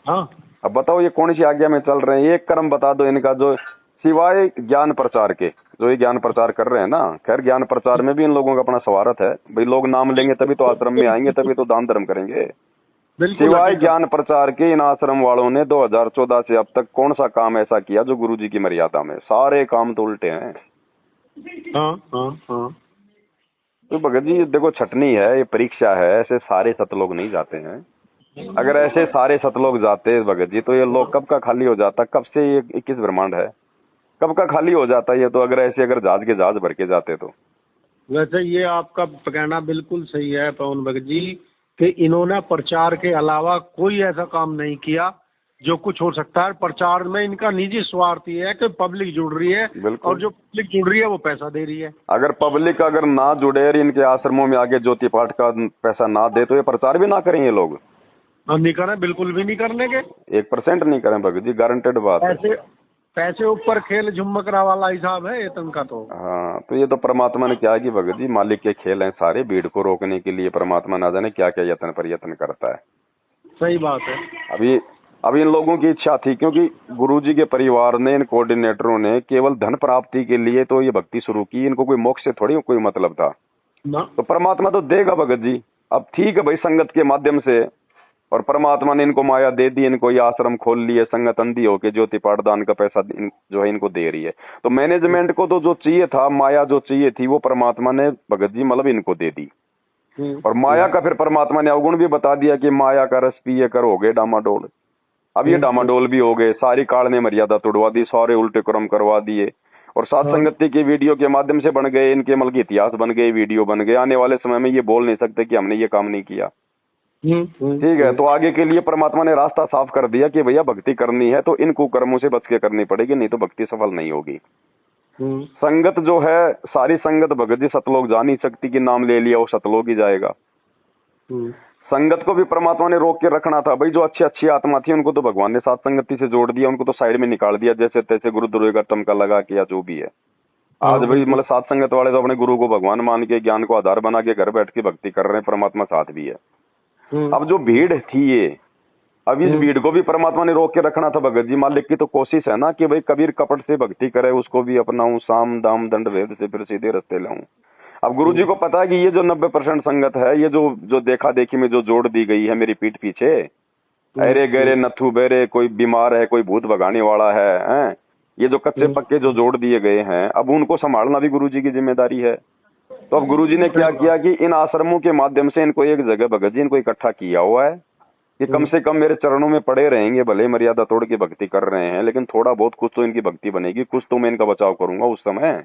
Speaker 1: हाँ,
Speaker 2: अब बताओ ये कौन सी आज्ञा में चल रहे हैं? एक कर्म बता दो इनका जो सिवाय ज्ञान प्रचार के, जो ये ज्ञान प्रचार कर रहे हैं ना। खैर ज्ञान प्रचार में भी इन लोगों का अपना स्वार्थ है भाई, लोग नाम लेंगे तभी तो आश्रम में आएंगे, तभी तो दान धर्म करेंगे।
Speaker 1: बिल्कुल
Speaker 2: सिवाय
Speaker 1: हकीकत।
Speaker 2: ज्ञान प्रचार के इन आश्रम वालों ने 2014 से अब तक कौन सा काम ऐसा किया जो गुरु जी की मर्यादा में? सारे काम तो उल्टे हैं।
Speaker 1: हाँ हाँ हाँ।
Speaker 2: तो भगत जी देखो छटनी है, ये परीक्षा है, ऐसे सारे सतलोग नहीं जाते हैं। अगर ऐसे सारे सतलोग जाते भगत जी तो ये लोग कब का खाली हो जाता। कब से ये 21 ब्रह्मांड है, कब का खाली हो जाता ये तो। अगर ऐसे अगर जहाज के जहाज भर के जाते तो।
Speaker 1: वैसे ये आपका कहना बिल्कुल सही है पवन भगत जी, कि इन्होंने प्रचार के अलावा कोई ऐसा काम नहीं किया जो कुछ हो सकता है। प्रचार में इनका निजी स्वार्थ ये है कि पब्लिक जुड़ रही है,
Speaker 2: बिल्कुल।
Speaker 1: और जो पब्लिक जुड़ रही है वो पैसा दे रही है।
Speaker 2: अगर पब्लिक अगर ना जुड़े और इनके आश्रमों में आगे ज्योति पाठ का पैसा ना दे तो ये प्रचार भी ना करें ये लोग।
Speaker 1: और नहीं करें, बिल्कुल भी नहीं करने के।
Speaker 2: 1% नहीं करें भगत जी, गारंटेड बात है।
Speaker 1: पैसे पैसे ऊपर खेल झुम्मकरा वाला हिसाब है ये तन का तो।
Speaker 2: हाँ, तो ये तो परमात्मा ने क्या कि भगत जी मालिक के खेल हैं सारे। भीड़ को रोकने के लिए परमात्मा ना जाने क्या क्या यत्न पर यत्न करता है।
Speaker 1: सही बात है।
Speaker 2: अभी इन लोगों की इच्छा थी, क्योंकि गुरुजी के परिवार ने, इन कोऑर्डिनेटरों ने केवल धन प्राप्ति के लिए तो ये भक्ति शुरू की। इनको कोई मोक्ष से थोड़ी कोई मतलब था
Speaker 1: ना।
Speaker 2: तो परमात्मा तो देगा भगत जी। अब ठीक है भाई, संगत के माध्यम से, और परमात्मा ने इनको माया दे दी, इनको ये आश्रम खोल लिए, संगत अंधी होके ज्योति पाठदान का पैसा जो है इनको दे रही है। तो मैनेजमेंट को तो जो चाहिए था, माया जो चाहिए थी, वो परमात्मा ने भगत जी मतलब इनको दे दी। और माया का फिर परमात्मा ने अवगुण भी बता दिया कि माया का रस पिए कर हो गए डामाडोल। अब ये डामाडोल भी हो गए, सारी काल ने मर्यादा तोड़वा दी, सारे उल्टे क्रम करवा दिए, और सात संगति की वीडियो के माध्यम से बन गए इनके मल के इतिहास बन गए, वीडियो बन गए। आने वाले समय में ये बोल नहीं सकते कि हमने ये काम नहीं किया। ठीक है, तो आगे के लिए परमात्मा ने रास्ता साफ कर दिया कि भैया भक्ति करनी है तो इन कुकर्मों से बच के करनी पड़ेगी, नहीं तो भक्ति सफल नहीं होगी। संगत जो है, सारी संगत भगत जी सतलोक जा नहीं सकती कि नाम ले लिया वो सतलोक ही जाएगा। संगत को भी परमात्मा ने रोक के रखना था भाई। जो अच्छी अच्छी आत्मा थी उनको तो भगवान ने साथ संगति से जोड़ दिया, उनको तो साइड में निकाल दिया जैसे तैसे, गुरुद्रोह का टमका लगा के या जो भी है। आज भाई मतलब साथ संगत वाले तो अपने गुरु को भगवान मान के, ज्ञान को आधार बना के घर बैठ के भक्ति कर रहे हैं, परमात्मा साथ भी है। अब जो भीड़ थी ये, अब इस भीड़ को भी परमात्मा ने रोक के रखना था भगत जी। मालिक की तो कोशिश है ना कि भाई कबीर कपट से भक्ति करे, उसको भी अपनाऊं, साम दाम दंड भेद से फिर सीधे रास्ते लाऊं। अब गुरु जी को पता है कि ये जो 90% संगत है, ये जो देखा देखी में जो जोड़ दी गई है मेरी पीठ पीछे, अरे गहरे नथु बेरे, कोई बीमार है, कोई भूत भगाने वाला है, ये जो कच्चे पक्के जो जोड़ दिए गए हैं, अब उनको संभालना भी गुरु जी की जिम्मेदारी है। तो अब गुरु जी ने क्या किया कि इन आश्रमों के माध्यम से इनको एक जगह भगत जी इनको इकट्ठा किया हुआ है कि कम से कम मेरे चरणों में पड़े रहेंगे, भले मर्यादा तोड़ के भक्ति कर रहे हैं, लेकिन थोड़ा बहुत कुछ तो इनकी भक्ति बनेगी, कुछ तो मैं इनका बचाव करूंगा उस समय।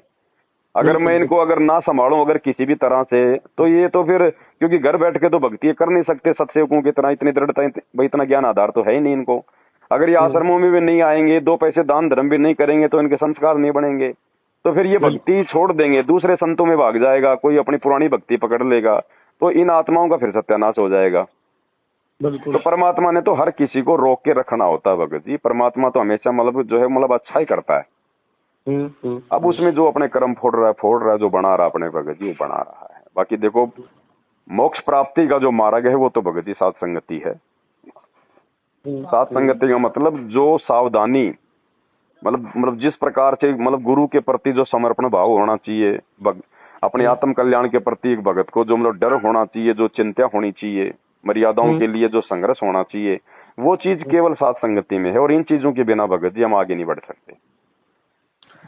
Speaker 2: अगर मैं इनको अगर ना संभालूं अगर किसी भी तरह से, तो ये तो फिर, क्योंकि घर बैठ के तो भक्ति कर नहीं सकते सत्सेवकों की तरह, इतनी दृढ़ता, भाई इतना ज्ञान आधार तो है ही नहीं इनको। अगर ये आश्रमों में भी नहीं आएंगे, 2 पैसे दान धर्म भी नहीं करेंगे, तो इनके संस्कार नहीं बनेंगे, तो फिर ये भक्ति छोड़ देंगे, दूसरे संतों में भाग जाएगा, कोई अपनी पुरानी भक्ति पकड़ लेगा, तो इन आत्माओं का फिर सत्यानाश हो जाएगा। तो परमात्मा ने तो हर किसी को रोक के रखना होता है भगत जी। परमात्मा तो हमेशा मतलब जो है मतलब अच्छा ही करता है। अब उसमें जो अपने कर्म फोड़ रहा है, जो बना रहा अपने भगत जी वो बना रहा है। बाकी देखो मोक्ष प्राप्ति का जो मार्ग है वो तो भगत जी साथ संगति है। साथ संगति का मतलब जो सावधानी, मतलब जिस प्रकार से मतलब गुरु के प्रति जो समर्पण भाव होना चाहिए, अपने आत्म कल्याण के प्रति एक भगत को जो मतलब डर होना चाहिए, जो चिंता होनी चाहिए, मर्यादाओं के लिए जो संघर्ष होना चाहिए वो चीज केवल साथ संगति में है। और इन चीजों के बिना भगत जी हम आगे नहीं बढ़ सकते।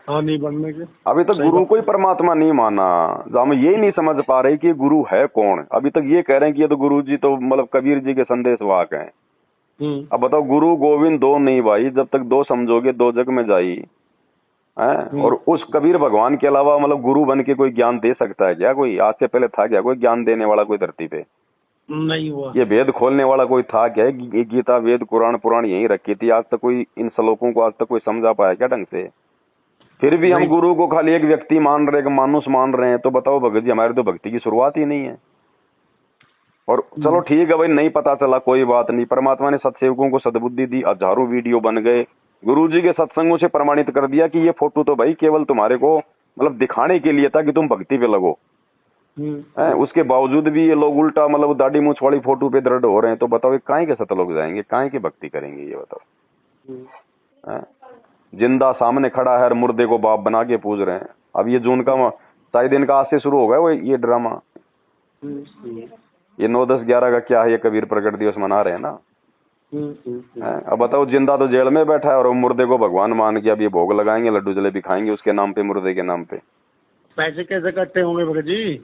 Speaker 1: हाँ, नहीं बढ़ने के।
Speaker 2: अभी तक गुरु को ही परमात्मा नहीं माना, हम यही नहीं समझ पा रहे कि गुरु है कौन। अभी तक ये कह रहे हैं कि ये तो गुरु जी तो मतलब कबीर जी के संदेश वाहक हैं। अब बताओ, गुरु गोविंद दो नहीं भाई, जब तक दो समझोगे दो जग में जाई है। और उस कबीर भगवान के अलावा मतलब गुरु बन के कोई ज्ञान दे सकता है क्या? कोई आज से पहले था क्या कोई ज्ञान देने वाला कोई धरती पे?
Speaker 1: नहीं हुआ।
Speaker 2: ये वेद खोलने वाला कोई था क्या? गीता वेद कुरान पुराण यही रखी थी, आज तक कोई इन श्लोकों को आज तक कोई समझा पाया क्या ढंग से? फिर भी हम गुरु को खाली एक व्यक्ति मान रहे हैं, मानुष मान रहे हैं। तो बताओ भगत जी, हमारी तो भक्ति की शुरुआत ही नहीं है। और चलो ठीक है भाई, नहीं पता चला कोई बात नहीं, परमात्मा ने सत्सेवकों को सद्बुद्धि दी, हजारों वीडियो बन गए, गुरु जी के सत्संगों से प्रमाणित कर दिया कि ये फोटो तो भाई केवल तुम्हारे को मतलब दिखाने के लिए था कि तुम भक्ति पे लगो। उसके बावजूद भी ये लोग उल्टा मतलब दाढ़ी मूछ वाली फोटो पे दृढ़ हो रहे हैं। तो बताओ ये काहे के सतलोक जाएंगे, काहे की भक्ति करेंगे ये बताओ? जिंदा सामने खड़ा है और मुर्दे को बाप बना के पूज रहे हैं। अब ये जून का शायद इनका आज से शुरू हो गया वो ये ड्रामा। ये 9, 10, 11 का क्या है, ये कबीर प्रकट दिवस मना रहे हैं ना। अब बताओ, जिंदा तो जेल में बैठा है और मुर्दे को भगवान मान के अब ये भोग लगाएंगे, लड्डू जलेबी खाएंगे उसके नाम पे, मुर्दे के नाम पे।
Speaker 1: पैसे कैसे इकट्ठे होंगे भगत जी?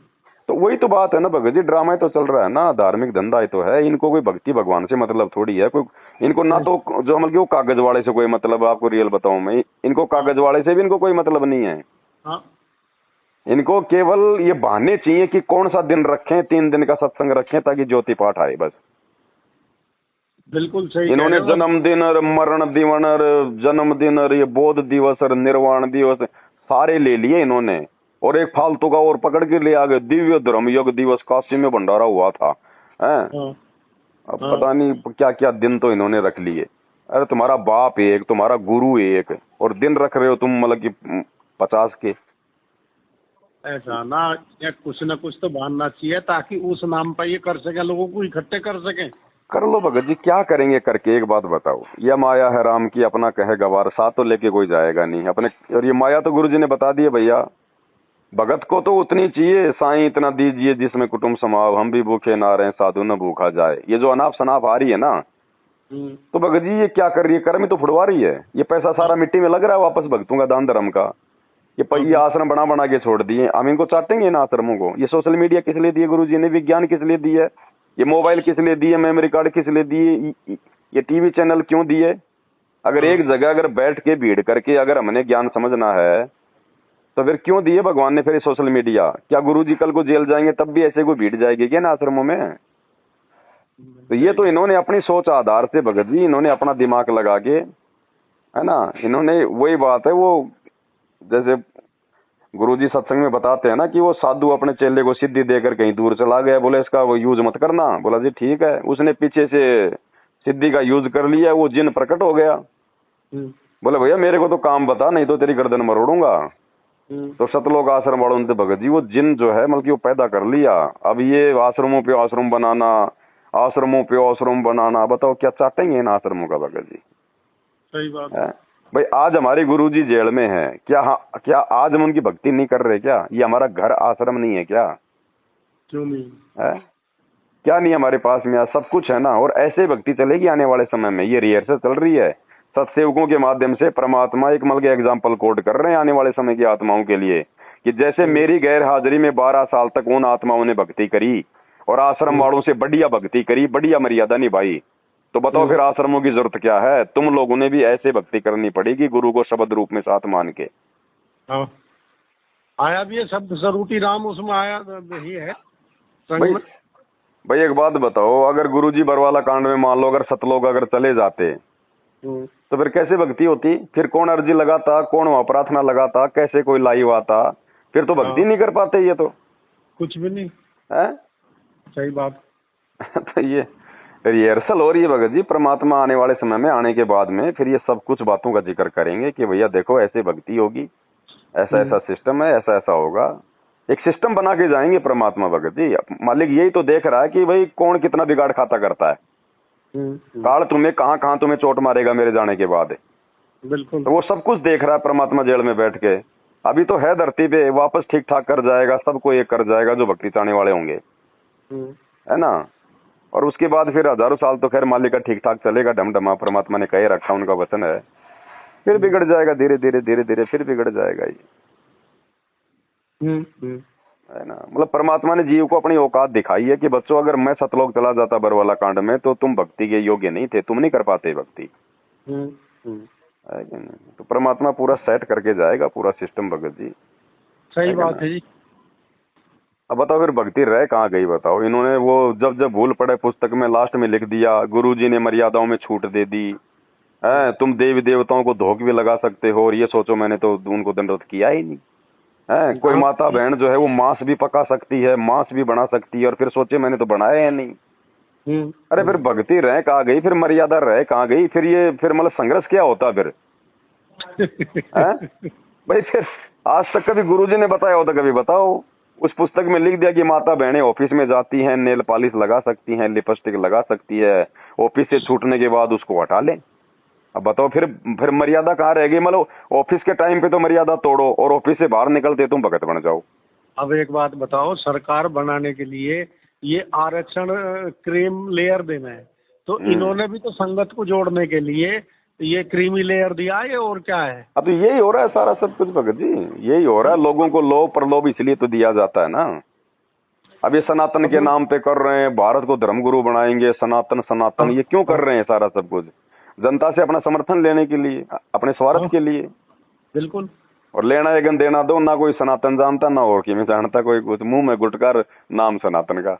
Speaker 2: तो वही तो बात है ना भगत जी, ड्रामा ही तो चल रहा है ना, धार्मिक धंधा ही तो है। इनको कोई भक्ति भगवान से मतलब थोड़ी है कोई। इनको ना तो जो मतलब वो कागज वाले से कोई मतलब, आपको रियल बताऊं मैं, इनको कागज वाले से भी इनको कोई मतलब नहीं है। इनको केवल ये बहाने चाहिए कि कौन सा दिन रखें, 3 दिन का सत्संग रखें ताकि ज्योति पाठ आए, बस।
Speaker 1: बिल्कुल सही।
Speaker 2: इन्होंने जन्मदिन और मरण दिवन और जन्मदिन और ये बोध दिवस और निर्वाण दिवस सारे ले लिए इन्होंने। और एक फालतू का और पकड़ के ले आ गए, दिव्य धर्म योग दिवस, काशी में भंडारा हुआ था। अब पता नहीं क्या क्या दिन तो इन्होंने रख लिए। अरे तुम्हारा बाप एक, तुम्हारा गुरु एक, और दिन रख रहे हो तुम मतलब कि 50 के।
Speaker 1: ऐसा ना, या कुछ न कुछ तो बनना चाहिए ताकि उस नाम पर ये कर सके, लोगों को इकट्ठे कर सके।
Speaker 2: कर लो भगत जी, क्या करेंगे करके? एक बात बताओ, यह माया है राम की अपना कहे गवार, साथ तो लेके कोई जाएगा नहीं अपने। और ये माया तो गुरु जी ने बता दिए भैया, भगत को तो उतनी चाहिए, साईं इतना दीजिए जिसमें कुटुंब समाव, हम भी भूखे ना रहे साधु न भूखा जाए। ये जो अनाप शनाप आ रही है ना, तो भगत जी ये क्या कर रही है? कर्म तो फुड़वा रही है। ये पैसा सारा मिट्टी में लग रहा है वापस भक्तों का दान धर्म का। ये आश्रम बना बना के छोड़ दिए, हम इनको चाटेंगे इन आश्रमों को। ये सोशल मीडिया किस लिए दिए गुरु जी ने? विज्ञान किस लिए दिए? ये मोबाइल किस लिए दिए? मेमोरी कार्ड किस लिए दिए? ये टीवी चैनल क्यों दिए? अगर एक जगह अगर बैठ के भीड़ करके अगर हमने ज्ञान समझना है तो फिर क्यों दिए भगवान ने फिर सोशल मीडिया? क्या गुरु जी कल को जेल जाएंगे तब भी ऐसे कोई भीड़ जाएगी क्या इन आश्रमों में? तो ये तो इन्होंने अपनी सोच आधार से भगत जी, इन्होंने अपना दिमाग लगा के, है ना, इन्होंने वही बात है, वो जैसे गुरुजी सत्संग में बताते हैं ना कि वो साधु अपने चेले को सिद्धि देकर कहीं दूर चला गया, बोले इसका वो यूज मत करना। बोला जी ठीक है। उसने पीछे से सिद्धि का यूज कर लिया, वो जिन प्रकट हो गया। बोले भैया मेरे को तो काम बता, नहीं तो तेरी गर्दन मरोड़ूंगा। तो सतलोक आश्रम वालों ने भगत जी वो जिन जो है मतलब कि वो पैदा कर लिया। अब ये आश्रमों पे आश्रम बनाना, आश्रमों पे आश्रम बनाना, बताओ क्या चाटेंगे इन आश्रमों का भगत जी?
Speaker 1: सही बात है
Speaker 2: भाई। आज हमारे गुरुजी जेल में है, क्या आज हम उनकी भक्ति नहीं कर रहे क्या? ये हमारा घर आश्रम नहीं है क्या?
Speaker 1: क्यों नहीं
Speaker 2: है? क्या नहीं हमारे पास में आज सब कुछ है ना। और ऐसे भक्ति चलेगी आने वाले समय में। ये रिहर्सल चल रही है सत्सेवकों के माध्यम से। परमात्मा एक मतलब एग्जाम्पल कोड कर रहे हैं आने वाले समय की आत्माओं के लिए कि जैसे मेरी गैर हाजिरी में 12 साल तक उन आत्माओं ने भक्ति करी और आश्रम वालों से बढ़िया भक्ति करी, बढ़िया मर्यादा निभाई, तो बताओ फिर आश्रमों की जरूरत क्या है? तुम लोगों ने भी ऐसे भक्ति करनी पड़ेगी गुरु को शब्द रूप में साथ मान के।
Speaker 1: आया भी है शब्द स्वरूपी राम, उसमें आया ही है
Speaker 2: भाई एक बात बताओ, अगर गुरुजी बरवाला कांड में मान लो अगर सतलोक अगर चले जाते तो फिर कैसे भक्ति होती? फिर कौन अर्जी लगाता, कौन वहां प्रार्थना लगाता, कैसे कोई लाइव आता? फिर तो भक्ति नहीं कर पाते ये तो
Speaker 1: कुछ भी नहीं
Speaker 2: है।
Speaker 1: सही बात।
Speaker 2: तो ये रिहर्सल हो रही है भगत जी। परमात्मा आने वाले समय में आने के बाद में फिर ये सब कुछ बातों का जिक्र करेंगे कि भैया देखो ऐसे भक्ति होगी, ऐसा ऐसा सिस्टम है, ऐसा ऐसा होगा। एक सिस्टम बना के जाएंगे परमात्मा भगत जी। मालिक यही तो देख रहा है कि भाई कौन कितना बिगाड़ खाता करता है। काल तुम्हें कहाँ तुम्हें चोट मारेगा मेरे जाने के बाद।
Speaker 1: बिल्कुल।
Speaker 2: तो वो सब कुछ देख रहा है परमात्मा जेल में बैठ के। अभी तो है धरती पे, वापस ठीक ठाक कर जाएगा, सबको एक कर जाएगा जो भक्ति चाहने वाले होंगे, है ना। और उसके बाद फिर हजारों साल तो खैर मालिक का ठीक ठाक चलेगा, ढमढमा, परमात्मा ने कह रखा, उनका वचन है। फिर बिगड़ जाएगा धीरे धीरे धीरे धीरे, फिर बिगड़ जाएगा ये, है ना। मतलब परमात्मा ने जीव को अपनी औकात दिखाई है कि बच्चों अगर मैं सतलोक चला जाता बरवाला कांड में तो तुम भक्ति के योग्य नहीं थे, तुम नहीं कर पाते भक्ति, है कि नहीं। तो परमात्मा पूरा सेट करके जाएगा पूरा सिस्टम भगत जी।
Speaker 1: सही बात है जी।
Speaker 2: अब बताओ फिर भक्ति रह कहाँ गई बताओ। इन्होंने वो जब जब भूल पड़े पुस्तक में लास्ट में लिख दिया, गुरुजी ने मर्यादाओं में छूट दे दी है, तुम देवी देवताओं को धोख भी लगा सकते हो, और ये सोचो मैंने तो उनको दंडवत किया ही नहीं है। कोई माता बहन जो है वो मांस भी पका सकती है, मांस भी बना सकती है, और फिर सोचे मैंने तो बनाया है नहीं। अरे फिर भक्ति रह कहाँ गई, फिर मर्यादा रह कहाँ गई, फिर ये फिर मतलब संघर्ष क्या होता फिर भाई। फिर आज तक कभी गुरुजी ने बताया होता, कभी बताओ। उस पुस्तक में लिख दिया कि माता बहनें ऑफिस में जाती हैं, नेल पॉलिश लगा सकती हैं, लिपस्टिक लगा सकती है, ऑफिस से छूटने के बाद उसको हटा लें। अब बताओ फिर मर्यादा कहाँ रह गई। मतलब ऑफिस के टाइम पे तो मर्यादा तोड़ो और ऑफिस से बाहर निकलते तुम भगत बन जाओ।
Speaker 1: अब एक बात बताओ, सरकार बनाने के लिए ये आरक्षण क्रीम लेयर देना है, तो इन्होंने भी तो संगत को जोड़ने के लिए ये क्रीमी लेयर दिया है, और क्या है।
Speaker 2: अब तो यही हो रहा है सारा सब कुछ भगत जी, यही हो रहा है। लोगों को लोभ प्रलोभ इसलिए तो दिया जाता है ना। अब ये सनातन के नाम पे कर रहे हैं, भारत को धर्मगुरु बनाएंगे, सनातन सनातन, ये क्यों कर रहे हैं सारा सब कुछ? जनता से अपना समर्थन लेने के लिए, अपने स्वार्थ के लिए।
Speaker 1: बिल्कुल।
Speaker 2: और लेना है देना दो, ना कोई सनातन जानता ना और की में जानता कोई कुछ, मुंह में गुटकार नाम सनातन का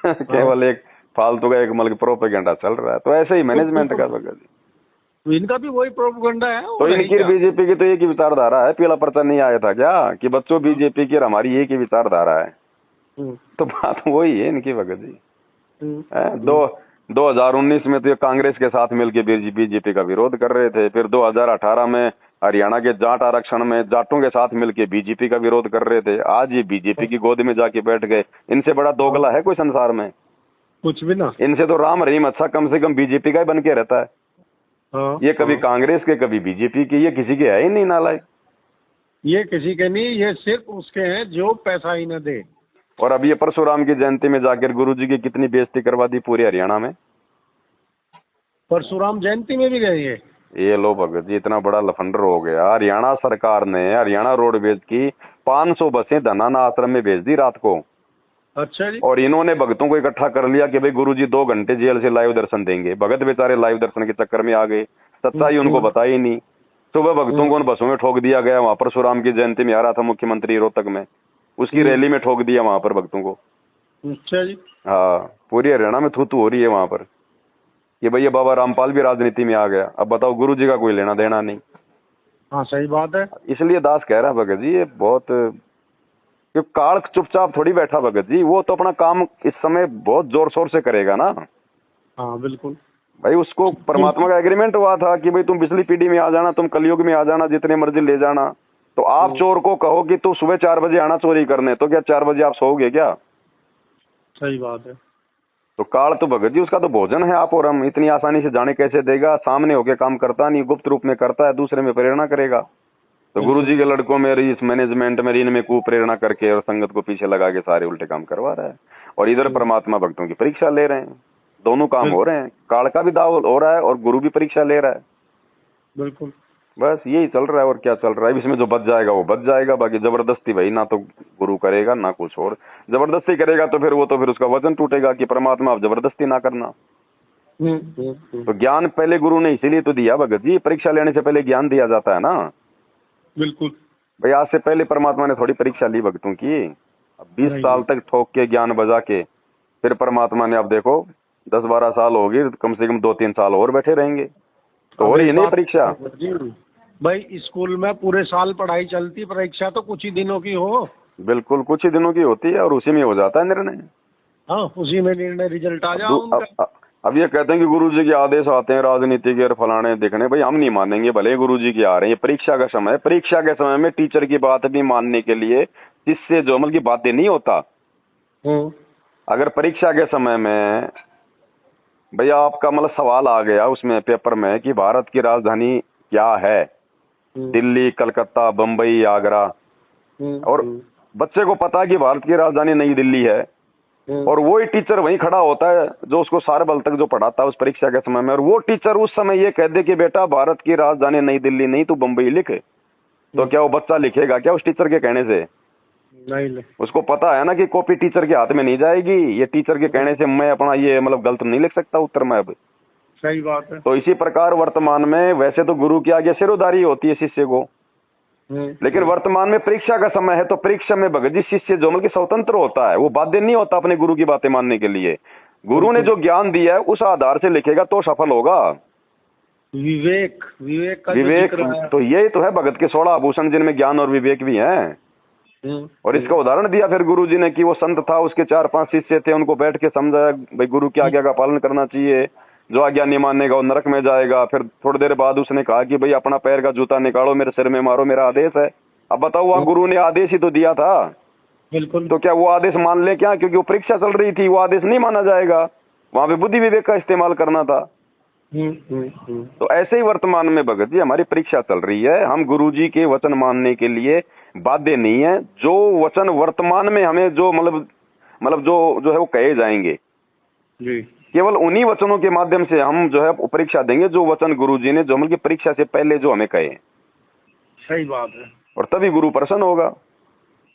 Speaker 2: केवल एक फालतू का एक मतलब प्रोपेगेंडा चल रहा है। तो ऐसे ही मैनेजमेंट का भगत जी,
Speaker 1: इनका भी वही प्रोपेगेंडा है।
Speaker 2: तो इनकी बीजेपी की तो एक ही विचारधारा है। पीला पर्चा नहीं आया था क्या कि बच्चों बीजेपी की और हमारी एक ही विचारधारा है। तो बात वही है इनकी भगत जी। 2019 में तो ये कांग्रेस के साथ मिलकर बीजेपी का विरोध कर रहे थे, फिर 2018 में हरियाणा के जाट आरक्षण में जाटों के साथ मिलकर बीजेपी का विरोध कर रहे थे, आज ये बीजेपी की गोद में जाके बैठ गए। इनसे बड़ा दोगला है कोई संसार में?
Speaker 1: कुछ भी ना।
Speaker 2: इनसे तो राम रहीम अच्छा कम से कम बीजेपी का ही बन के रहता है। ये कभी कांग्रेस के कभी बीजेपी के, ये किसी के है ही नहीं नालायक।
Speaker 1: ये किसी के नहीं, ये सिर्फ उसके हैं जो पैसा ही न दे।
Speaker 2: और अब ये परशुराम की जयंती में जाकर गुरुजी की कितनी बेइज्जती करवा दी पूरे हरियाणा में।
Speaker 1: परशुराम जयंती में भी गए
Speaker 2: ये लो भगत जी, इतना बड़ा लफंडर हो गया। हरियाणा सरकार ने हरियाणा रोडवेज की 500 बसें धनाना आश्रम में भेज दी रात को।
Speaker 1: अच्छा जी।
Speaker 2: और इन्होंने भक्तों को इकट्ठा कर लिया कि भाई गुरुजी 2 घंटे जेल से लाइव दर्शन देंगे। भगत बेचारे लाइव दर्शन के चक्कर में आ गए, सच्चाई उनको बताई नहीं। सुबह भक्तों को उन बसों में ठोक दिया गया। वहां परशुराम की जयंती में आ रहा था मुख्यमंत्री रोहतक में, उसकी रैली में ठोक दिया वहां पर भक्तों को।
Speaker 1: अच्छा जी।
Speaker 2: हाँ, पूरी हरियाणा में थू हो रही है वहां पर कि भैया बाबा रामपाल भी राजनीति में आ गया। अब बताओ गुरुजी का कोई लेना देना नहीं।
Speaker 1: हाँ सही बात है।
Speaker 2: इसलिए दास कह रहा भगत जी, ये बहुत काल चुपचाप थोड़ी बैठा भगत जी, वो तो अपना काम इस समय बहुत जोर शोर से करेगा ना।
Speaker 1: हाँ बिल्कुल
Speaker 2: भाई, उसको परमात्मा का एग्रीमेंट हुआ था कि भाई तुम पिछली पीढ़ी में आ जाना, तुम कलयुग में आ जाना, जितने मर्जी ले जाना। तो आप चोर को कहो कि तू सुबह 4 बजे आना चोरी करने, तो क्या 4 बजे आप सोओगे क्या?
Speaker 1: सही बात है।
Speaker 2: तो काल तो भगत जी उसका तो भोजन है आप और हम, इतनी आसानी से जाने कैसे देगा? सामने होके काम करता नहीं, गुप्त रूप में करता है, दूसरे में प्रेरणा करेगा। तो गुरुजी के लड़कों में इस मैनेजमेंट में इनमें कुप्रेरणा करके और संगत को पीछे लगा के सारे उल्टे काम करवा रहा है। और इधर परमात्मा भक्तों की परीक्षा ले रहे हैं। दोनों काम हो रहे हैं, काल का भी दाव हो रहा है और गुरु भी परीक्षा ले रहा है।
Speaker 1: बिल्कुल,
Speaker 2: बस यही चल रहा है। और क्या चल रहा है? इसमें जो बच जाएगा वो बच जाएगा, बाकी जबरदस्ती भाई ना तो गुरु करेगा ना कुछ और। जबरदस्ती करेगा तो फिर उसका वचन टूटेगा कि परमात्मा आप जबरदस्ती ना करना। तो ज्ञान पहले गुरु ने इसीलिए तो दिया भगत जी, परीक्षा लेने से पहले ज्ञान दिया जाता है ना।
Speaker 1: बिल्कुल
Speaker 2: भाई, आज से पहले परमात्मा ने थोड़ी परीक्षा ली भक्तों की। अब 20 साल तक ठोक के ज्ञान बजा के फिर परमात्मा ने, अब देखो 10-12 साल हो गए, कम से कम 2-3 साल और बैठे रहेंगे तो हो रही नहीं परीक्षा।
Speaker 1: भाई स्कूल में पूरे साल पढ़ाई चलती, परीक्षा तो कुछ ही दिनों की हो।
Speaker 2: बिल्कुल, कुछ ही दिनों की होती है और उसी में हो जाता है निर्णय।
Speaker 1: हाँ, उसी में निर्णय, रिजल्ट आ जाओ।
Speaker 2: अब ये कहते हैं कि गुरुजी के आदेश आते हैं राजनीति के और फलाने दिखने, भाई हम नहीं मानेंगे, भले गुरुजी के आ रहे हैं। ये परीक्षा का समय है, परीक्षा के समय में टीचर की बात भी मानने के लिए जिससे जो अमल की बातें नहीं होता। अगर परीक्षा के समय में भैया आपका मतलब सवाल आ गया उसमें पेपर में कि भारत की राजधानी क्या है, दिल्ली, कलकत्ता, बम्बई, आगरा, और बच्चे को पता है कि भारत की राजधानी नई दिल्ली है, और वही टीचर वहीं खड़ा होता है जो उसको सारे बल तक जो पढ़ाता है उस परीक्षा के समय में, और वो टीचर उस समय ये कह दे कि बेटा भारत की राजधानी नई दिल्ली नहीं, तू बम्बई लिख, तो क्या वो बच्चा लिखेगा क्या उस टीचर के कहने से?
Speaker 1: नहीं।
Speaker 2: उसको पता है ना कि कॉपी टीचर के हाथ में नहीं जाएगी, ये टीचर के कहने से मैं अपना ये मतलब गलत नहीं लिख सकता उत्तर में अब।
Speaker 1: सही बात है।
Speaker 2: तो इसी प्रकार वर्तमान में वैसे तो गुरु की आगे सिरोधारी होती है शिष्य को, लेकिन वर्तमान में परीक्षा का समय है, तो परीक्षा में भगत जी शिष्य जो मतलब स्वतंत्र होता है, वो बाध्य नहीं होता अपने गुरु की बातें मानने के लिए। गुरु ने जो ज्ञान दिया है उस आधार से लिखेगा तो सफल होगा।
Speaker 1: विवेक का
Speaker 2: विवेक तो यही तो है भगत के 16 आभूषण, जिनमें ज्ञान और विवेक भी हैं। और इसका उदाहरण दिया फिर गुरु जी ने कि वो संत था, उसके 4-5 शिष्य थे, उनको बैठ के समझाया भाई गुरु की आज्ञा का पालन करना चाहिए, जो आज्ञा नहीं मानेगा वो नरक में जाएगा। फिर थोड़ी देर बाद उसने कहा कि भाई अपना पैर का जूता निकालो, मेरे सिर में मारो, मेरा आदेश है। अब बताओ, वहाँ गुरु ने आदेश ही तो दिया था।
Speaker 1: बिल्कुल।
Speaker 2: तो क्या वो आदेश मान ले क्या? क्योंकि वो परीक्षा चल रही थी, वो आदेश नहीं माना जाएगा, वहां पे बुद्धि विवेक का इस्तेमाल करना था। तो ऐसे ही वर्तमान में भगत जी हमारी परीक्षा चल रही है, हम गुरु जी के वचन मानने के लिए बाध्य नहीं है। जो वचन वर्तमान में हमें जो मतलब जो है वो कहे जाएंगे
Speaker 1: जी,
Speaker 2: केवल उन्हीं वचनों के माध्यम से हम जो है परीक्षा देंगे, जो वचन गुरु जी ने जो मतलब की परीक्षा से पहले जो हमें कहे।
Speaker 1: सही बात है।
Speaker 2: और तभी गुरु प्रसन्न होगा।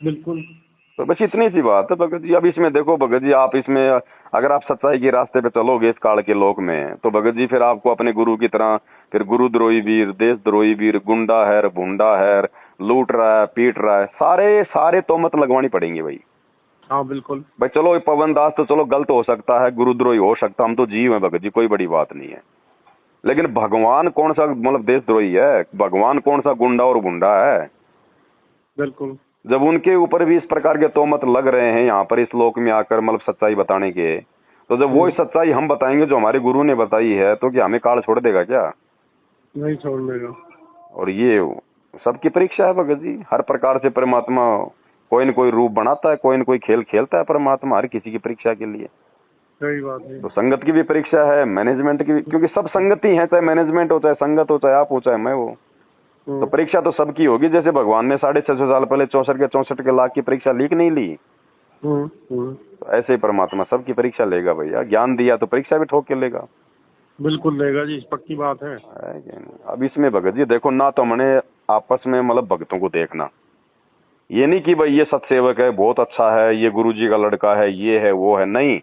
Speaker 1: बिल्कुल।
Speaker 2: तो बस इतनी सी बात है भगत जी। अब इसमें देखो भगत जी, आप इसमें अगर आप सच्चाई के रास्ते पे चलोगे इस काल के लोक में, तो भगत जी फिर आपको अपने गुरु की तरह फिर गुरुद्रोही वीर, देशद्रोही वीर, गुंडा है, भुंडा है, लूट रहा है, पीट रहा है, सारे तोहमत लगवानी पड़ेंगी भाई।
Speaker 1: हाँ बिल्कुल
Speaker 2: भाई चलो पवन दास तो चलो गलत हो सकता है, गुरुद्रोही हो सकता, हम तो जीव है भगत जी, कोई बड़ी बात नहीं है। लेकिन भगवान कौन सा मतलब देशद्रोही है? भगवान कौन सा गुंडा और भुंडा है?
Speaker 1: बिल्कुल।
Speaker 2: जब उनके ऊपर भी इस प्रकार के तोहमत लग रहे हैं यहाँ पर इस लोक में आकर मतलब सच्चाई बताने के, तो जब वो सच्चाई हम बताएंगे जो हमारे गुरु ने बताई है, तो क्या हमें काल छोड़ देगा क्या?
Speaker 1: नहीं छोड़ देगा।
Speaker 2: और ये सबकी परीक्षा है भगत जी। हर प्रकार से परमात्मा कोई न कोई रूप बनाता है, कोई न कोई खेल खेलता है परमात्मा हर किसी की परीक्षा के लिए।
Speaker 1: सही बात है।
Speaker 2: तो संगत की भी परीक्षा है, मैनेजमेंट की भी, क्योंकि सब संगति है, चाहे मैनेजमेंट हो, चाहे संगत हो, चाहे आप हो, चाहे मैं हो। तो परीक्षा तो सबकी होगी। जैसे भगवान ने 650 साल पहले 64 लाख की परीक्षा लीक नहीं ली, तो ऐसे ही परमात्मा सबकी परीक्षा लेगा भैया। ज्ञान दिया तो परीक्षा भी ठोक के लेगा।
Speaker 1: बिल्कुल लेगा जी, पक्की बात है।
Speaker 2: अब इसमें भगत जी देखो ना, तो हमने आपस में मतलब भक्तों को देखना, ये नहीं कि भाई ये सत्सेवक है, बहुत अच्छा है, ये गुरु जी का लड़का है, ये है वो है, नहीं।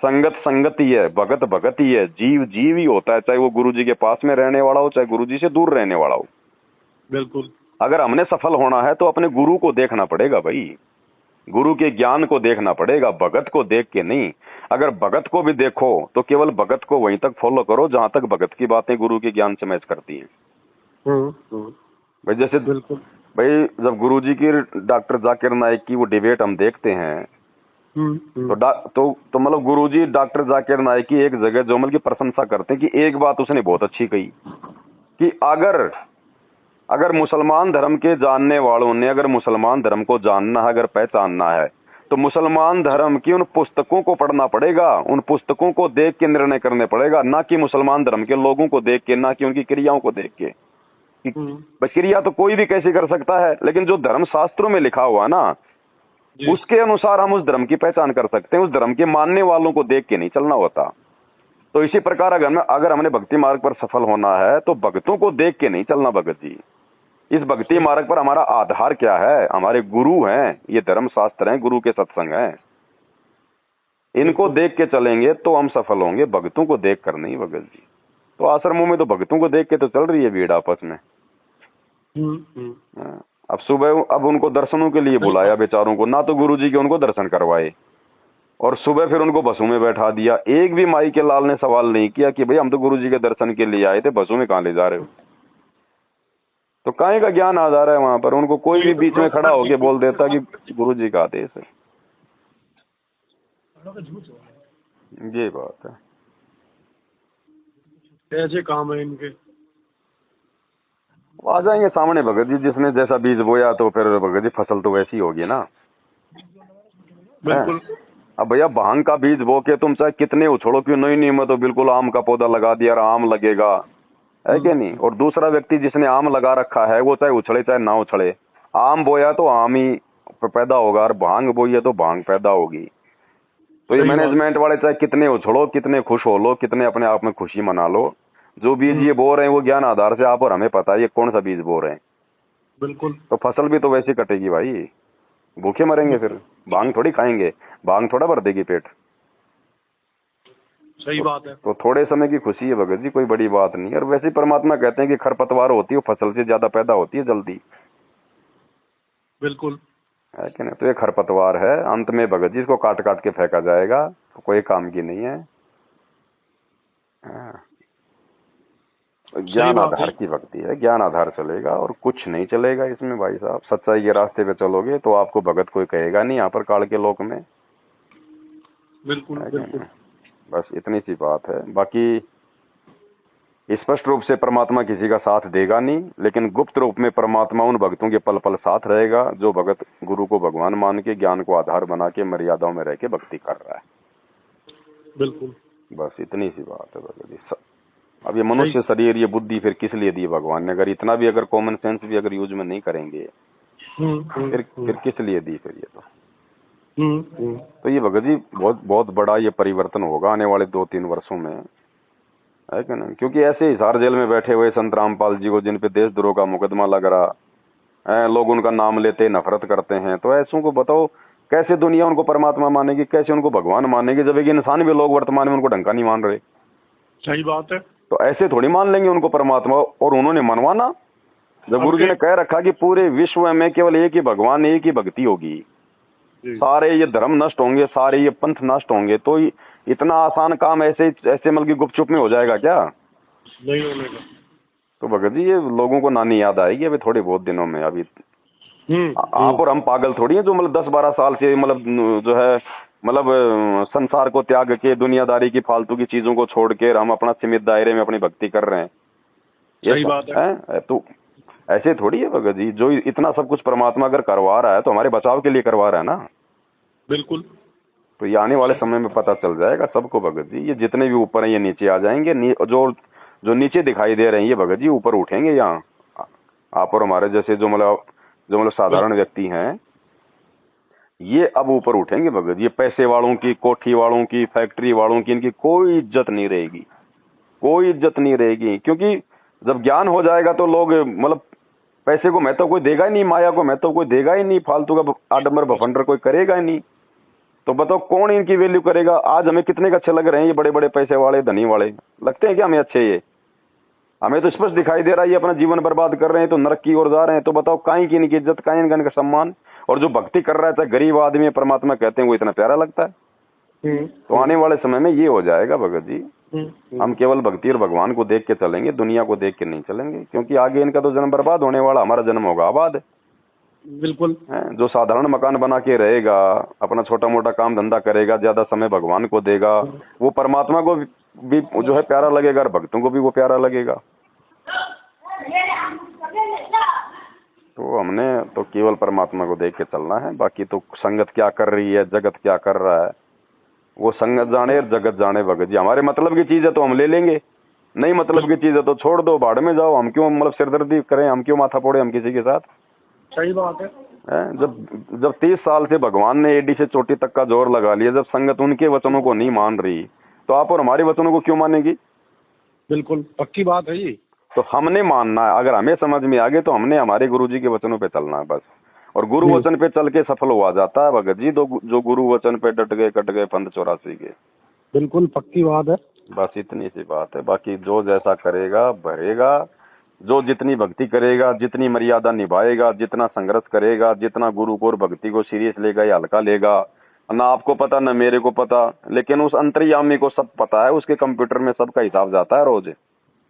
Speaker 2: संगत संगत ही है, भगत भगत ही है, जीव जीव ही होता है, चाहे वो गुरु जी के पास में रहने वाला हो, चाहे गुरु जी से दूर रहने वाला हो।
Speaker 1: बिल्कुल।
Speaker 2: अगर हमने सफल होना है तो अपने गुरु को देखना पड़ेगा भाई, गुरु के ज्ञान को देखना पड़ेगा, भगत को देख के नहीं। अगर भगत को भी देखो तो केवल भगत को वहीं तक फॉलो करो जहां तक भगत की बातें गुरु के ज्ञान से मैच करती हैं। भाई जैसे
Speaker 1: बिल्कुल
Speaker 2: भाई जब गुरु जी की डॉक्टर जाकिर नाइक की वो डिबेट हम देखते हैं, तो मतलब गुरु जी डॉक्टर जाकिर नाइक की एक जगह जो मतलब की प्रशंसा करते हैं कि एक बात उसने बहुत अच्छी कही कि अगर मुसलमान धर्म के जानने वालों ने अगर मुसलमान धर्म को जानना है, अगर पहचानना है, तो मुसलमान धर्म की उन पुस्तकों को पढ़ना पड़ेगा, उन पुस्तकों को देख के निर्णय करने पड़ेगा, ना कि मुसलमान धर्म के लोगों को देख के, ना कि उनकी क्रियाओं को देख के। क्रिया तो कोई भी कैसे कर सकता है, लेकिन जो धर्म शास्त्रों में लिखा हुआ ना, उसके अनुसार हम उस धर्म की पहचान कर सकते हैं। उस धर्म के मानने वालों को देख के नहीं चलना होता। तो इसी प्रकार अगर हमने भक्ति मार्ग पर सफल होना है तो भक्तों को देख के नहीं चलना भगत जी। इस भक्ति मार्ग पर हमारा आधार क्या है? हमारे गुरु हैं, ये धर्म शास्त्र हैं, गुरु के सत्संग हैं, इनको देख के चलेंगे तो हम सफल होंगे, भक्तों को देख कर नहीं भगत जी। तो आश्रमों में तो भक्तों को देख के तो चल रही है भीड़ आपस में। अब सुबह अब उनको दर्शनों के लिए बुलाया बेचारों को, ना तो गुरु जी के उनको दर्शन करवाए, और सुबह फिर उनको बसों में बैठा दिया। एक भी माई के लाल ने सवाल नहीं किया कि भाई हम तो गुरु जी के दर्शन के लिए आए थे, बसों में कहाँ ले जा रहे हो? तो काहे का ज्ञान आ जा रहा है वहां पर? उनको कोई भी बीच में खड़ा होके बोल देता कि गुरु जी का आदेश है। ये बात है,
Speaker 1: ऐसे काम है इनके।
Speaker 2: आ जाएंगे सामने भगत जी, जिसने जैसा बीज बोया तो फिर भगत जी फसल तो वैसी होगी ना।
Speaker 1: बिल्कुल।
Speaker 2: अब भैया भांग का बीज बो के तुम चाहे कितने उछड़ो क्यों, नहीं मैं तो बिल्कुल आम का पौधा लगा दिया, आम लगेगा, है कि नहीं? और दूसरा व्यक्ति जिसने आम लगा रखा है वो चाहे उछड़े चाहे ना उछड़े, आम बोया तो आम ही पैदा होगा, और भांग बोई है तो भांग पैदा होगी। तो ये
Speaker 1: सही बात।
Speaker 2: मैनेजमेंट वाले चाहे कितने उछलो, कितने खुश हो लो, कितने अपने आप में खुशी मना लो, जो बीज ये बो रहे हैं वो ज्ञान आधार से आप और हमें पता है ये कौन सा बीज बो रहे हैं।
Speaker 1: बिल्कुल।
Speaker 2: तो फसल भी तो वैसी कटेगी भाई, भूखे मरेंगे फिर, भांग थोड़ी खाएंगे, भांग थोड़ा भर देगी पेट।
Speaker 1: सही बात है।
Speaker 2: तो थोड़े समय की खुशी है भगत जी, कोई बड़ी बात नहीं है। और वैसे परमात्मा कहते हैं कि खरपतवार होती है वो फसल से ज्यादा पैदा होती है जल्दी,
Speaker 1: बिल्कुल
Speaker 2: है कि नहीं। तो ये खरपतवार है, अंत में भगत जी इसको काट काट के फेंका जाएगा, तो कोई काम की नहीं है। हाँ। ज्ञान आधार की भक्ति है, ज्ञान आधार चलेगा और कुछ नहीं चलेगा इसमें भाई साहब। सच्चाई के रास्ते पे चलोगे तो आपको भगत कोई कहेगा नहीं यहाँ पर काल के लोक में।
Speaker 1: बिल्कुल बिल्कुल।
Speaker 2: बस इतनी सी बात है। बाकी स्पष्ट रूप से परमात्मा किसी का साथ देगा नहीं, लेकिन गुप्त रूप में परमात्मा उन भक्तों के पल पल साथ रहेगा जो भगत गुरु को भगवान मान के, ज्ञान को आधार बना के, मर्यादाओं में रह के भक्ति कर रहा है।
Speaker 1: बिल्कुल
Speaker 2: बस इतनी सी बात है भगत जी। अब ये मनुष्य शरीर, ये बुद्धि फिर किस लिए दी भगवान ने? अगर इतना भी अगर कॉमन सेंस भी अगर यूज में नहीं करेंगे फिर किस लिए दी फिर ये? तो ये भगत जी बहुत बहुत बड़ा ये परिवर्तन होगा आने वाले 2-3 वर्षों में, है कि नहीं? क्योंकि ऐसे हिसार जेल में बैठे हुए संत रामपाल जी को, जिन पे देशद्रोह का मुकदमा लग रहा है, लोग उनका नाम लेते नफरत करते हैं, तो ऐसों को बताओ कैसे दुनिया उनको परमात्मा मानेगी, कैसे उनको भगवान मानेगी, जब एक इंसान भी लोग वर्तमान में उनको ढंग का नहीं मान रहे।
Speaker 1: सही बात है।
Speaker 2: तो ऐसे थोड़ी मान लेंगे उनको परमात्मा। और उन्होंने मनवाना, जब गुरु जी ने कह रखा कि पूरे विश्व में केवल एक ही भगवान, एक ही भक्ति होगी, सारे ये धर्म नष्ट होंगे, सारे ये पंथ नष्ट होंगे, तो इतना आसान काम ऐसे मतलब की गुपचुप में हो जाएगा क्या?
Speaker 1: नहीं होने का।
Speaker 2: तो भगत जी ये लोगों को नानी याद आएगी अभी थोड़े बहुत दिनों में। अभी आप और हम पागल थोड़ी हैं जो मतलब 10-12 साल से मतलब जो है मतलब संसार को त्याग के, दुनियादारी की फालतू की चीजों को छोड़ के हम अपना सीमित दायरे में अपनी भक्ति कर रहे हैं।
Speaker 1: सही बात है।
Speaker 2: तो ऐसे थोड़ी है भगत जी, जो इतना सब कुछ परमात्मा अगर करवा रहा है तो हमारे बचाव के लिए करवा रहा है ना।
Speaker 1: बिल्कुल।
Speaker 2: तो ये आने वाले समय में पता चल जाएगा सबको भगत जी। ये जितने भी ऊपर हैं ये नीचे आ जाएंगे, जो नीचे दिखाई दे रहे हैं ये भगत जी ऊपर उठेंगे। यहाँ आप और हमारे जैसे जो मतलब साधारण व्यक्ति हैं ये अब ऊपर उठेंगे भगत। ये पैसे वालों की, कोठी वालों की, फैक्ट्री वालों की, इनकी कोई इज्जत नहीं रहेगी, कोई इज्जत नहीं रहेगी। क्योंकि जब ज्ञान हो जाएगा तो लोग मतलब पैसे को महत्व कोई देगा ही नहीं, माया को महत्व कोई देगा ही नहीं, फालतू का आडंबर भफंडर कोई करेगा ही नहीं। तो बताओ कौन इनकी वैल्यू करेगा? आज हमें कितने के अच्छे लग रहे हैं ये बड़े बड़े पैसे वाले, धनी वाले, लगते हैं क्या हमें अच्छे? ये हमें तो स्पष्ट दिखाई दे रहा है ये अपना जीवन बर्बाद कर रहे हैं, तो नरक की ओर जा रहे हैं। तो बताओ काहे की इनकी इज्जत, काहे इनका सम्मान? और जो भक्ति कर रहा है चाहे गरीब आदमी, परमात्मा कहते हैं, वो इतना प्यारा लगता है। तो आने वाले समय में ये हो जाएगा भगत जी। हम केवल भक्ति और भगवान को देख के चलेंगे, दुनिया को देख के नहीं चलेंगे, क्योंकि आगे इनका तो जन्म बर्बाद होने वाला, हमारा जन्म होगा आबाद।
Speaker 1: बिल्कुल।
Speaker 2: जो साधारण मकान बना के रहेगा, अपना छोटा मोटा काम धंधा करेगा, ज्यादा समय भगवान को देगा, वो परमात्मा को भी जो है प्यारा लगेगा और भक्तों को भी वो प्यारा लगेगा। तो हमने तो केवल परमात्मा को देख के चलना है। बाकी तो संगत क्या कर रही है, जगत क्या कर रहा है, वो संगत जाने और जगत जाने भगत जी। हमारे मतलब की चीज है तो हम ले लेंगे, नहीं मतलब की चीज है तो छोड़ दो, भाड़ में जाओ। हम क्यों मतलब सिरदर्दी करें, हम क्यों माथा फोड़े हम किसी के साथ?
Speaker 1: सही बात है।
Speaker 2: जब 30 साल से भगवान ने एडी से चोटी तक का जोर लगा लिया, जब संगत उनके वचनों को नहीं मान रही, तो आप और हमारे वचनों को क्यों मानेगी?
Speaker 1: बिल्कुल पक्की बात है ये।
Speaker 2: तो हमने मानना है, अगर हमें समझ में आ गए तो हमने हमारे गुरुजी के वचनों पे चलना है बस। और गुरु वचन पे चल के सफल हुआ जाता है भगत जी। जो गुरु वचन पे डट गए, कट गए पंथ 84 के।
Speaker 1: बिल्कुल पक्की बात है।
Speaker 2: बस इतनी सी बात है। बाकी जो जैसा करेगा भरेगा, जो जितनी भक्ति करेगा, जितनी मर्यादा निभाएगा, जितना संघर्ष करेगा, जितना गुरु को और भक्ति को सीरियस लेगा या हल्का लेगा, ना आपको पता ना मेरे को पता, लेकिन उस अंतर्यामी को सब पता है। उसके कंप्यूटर में सबका हिसाब जाता है रोज।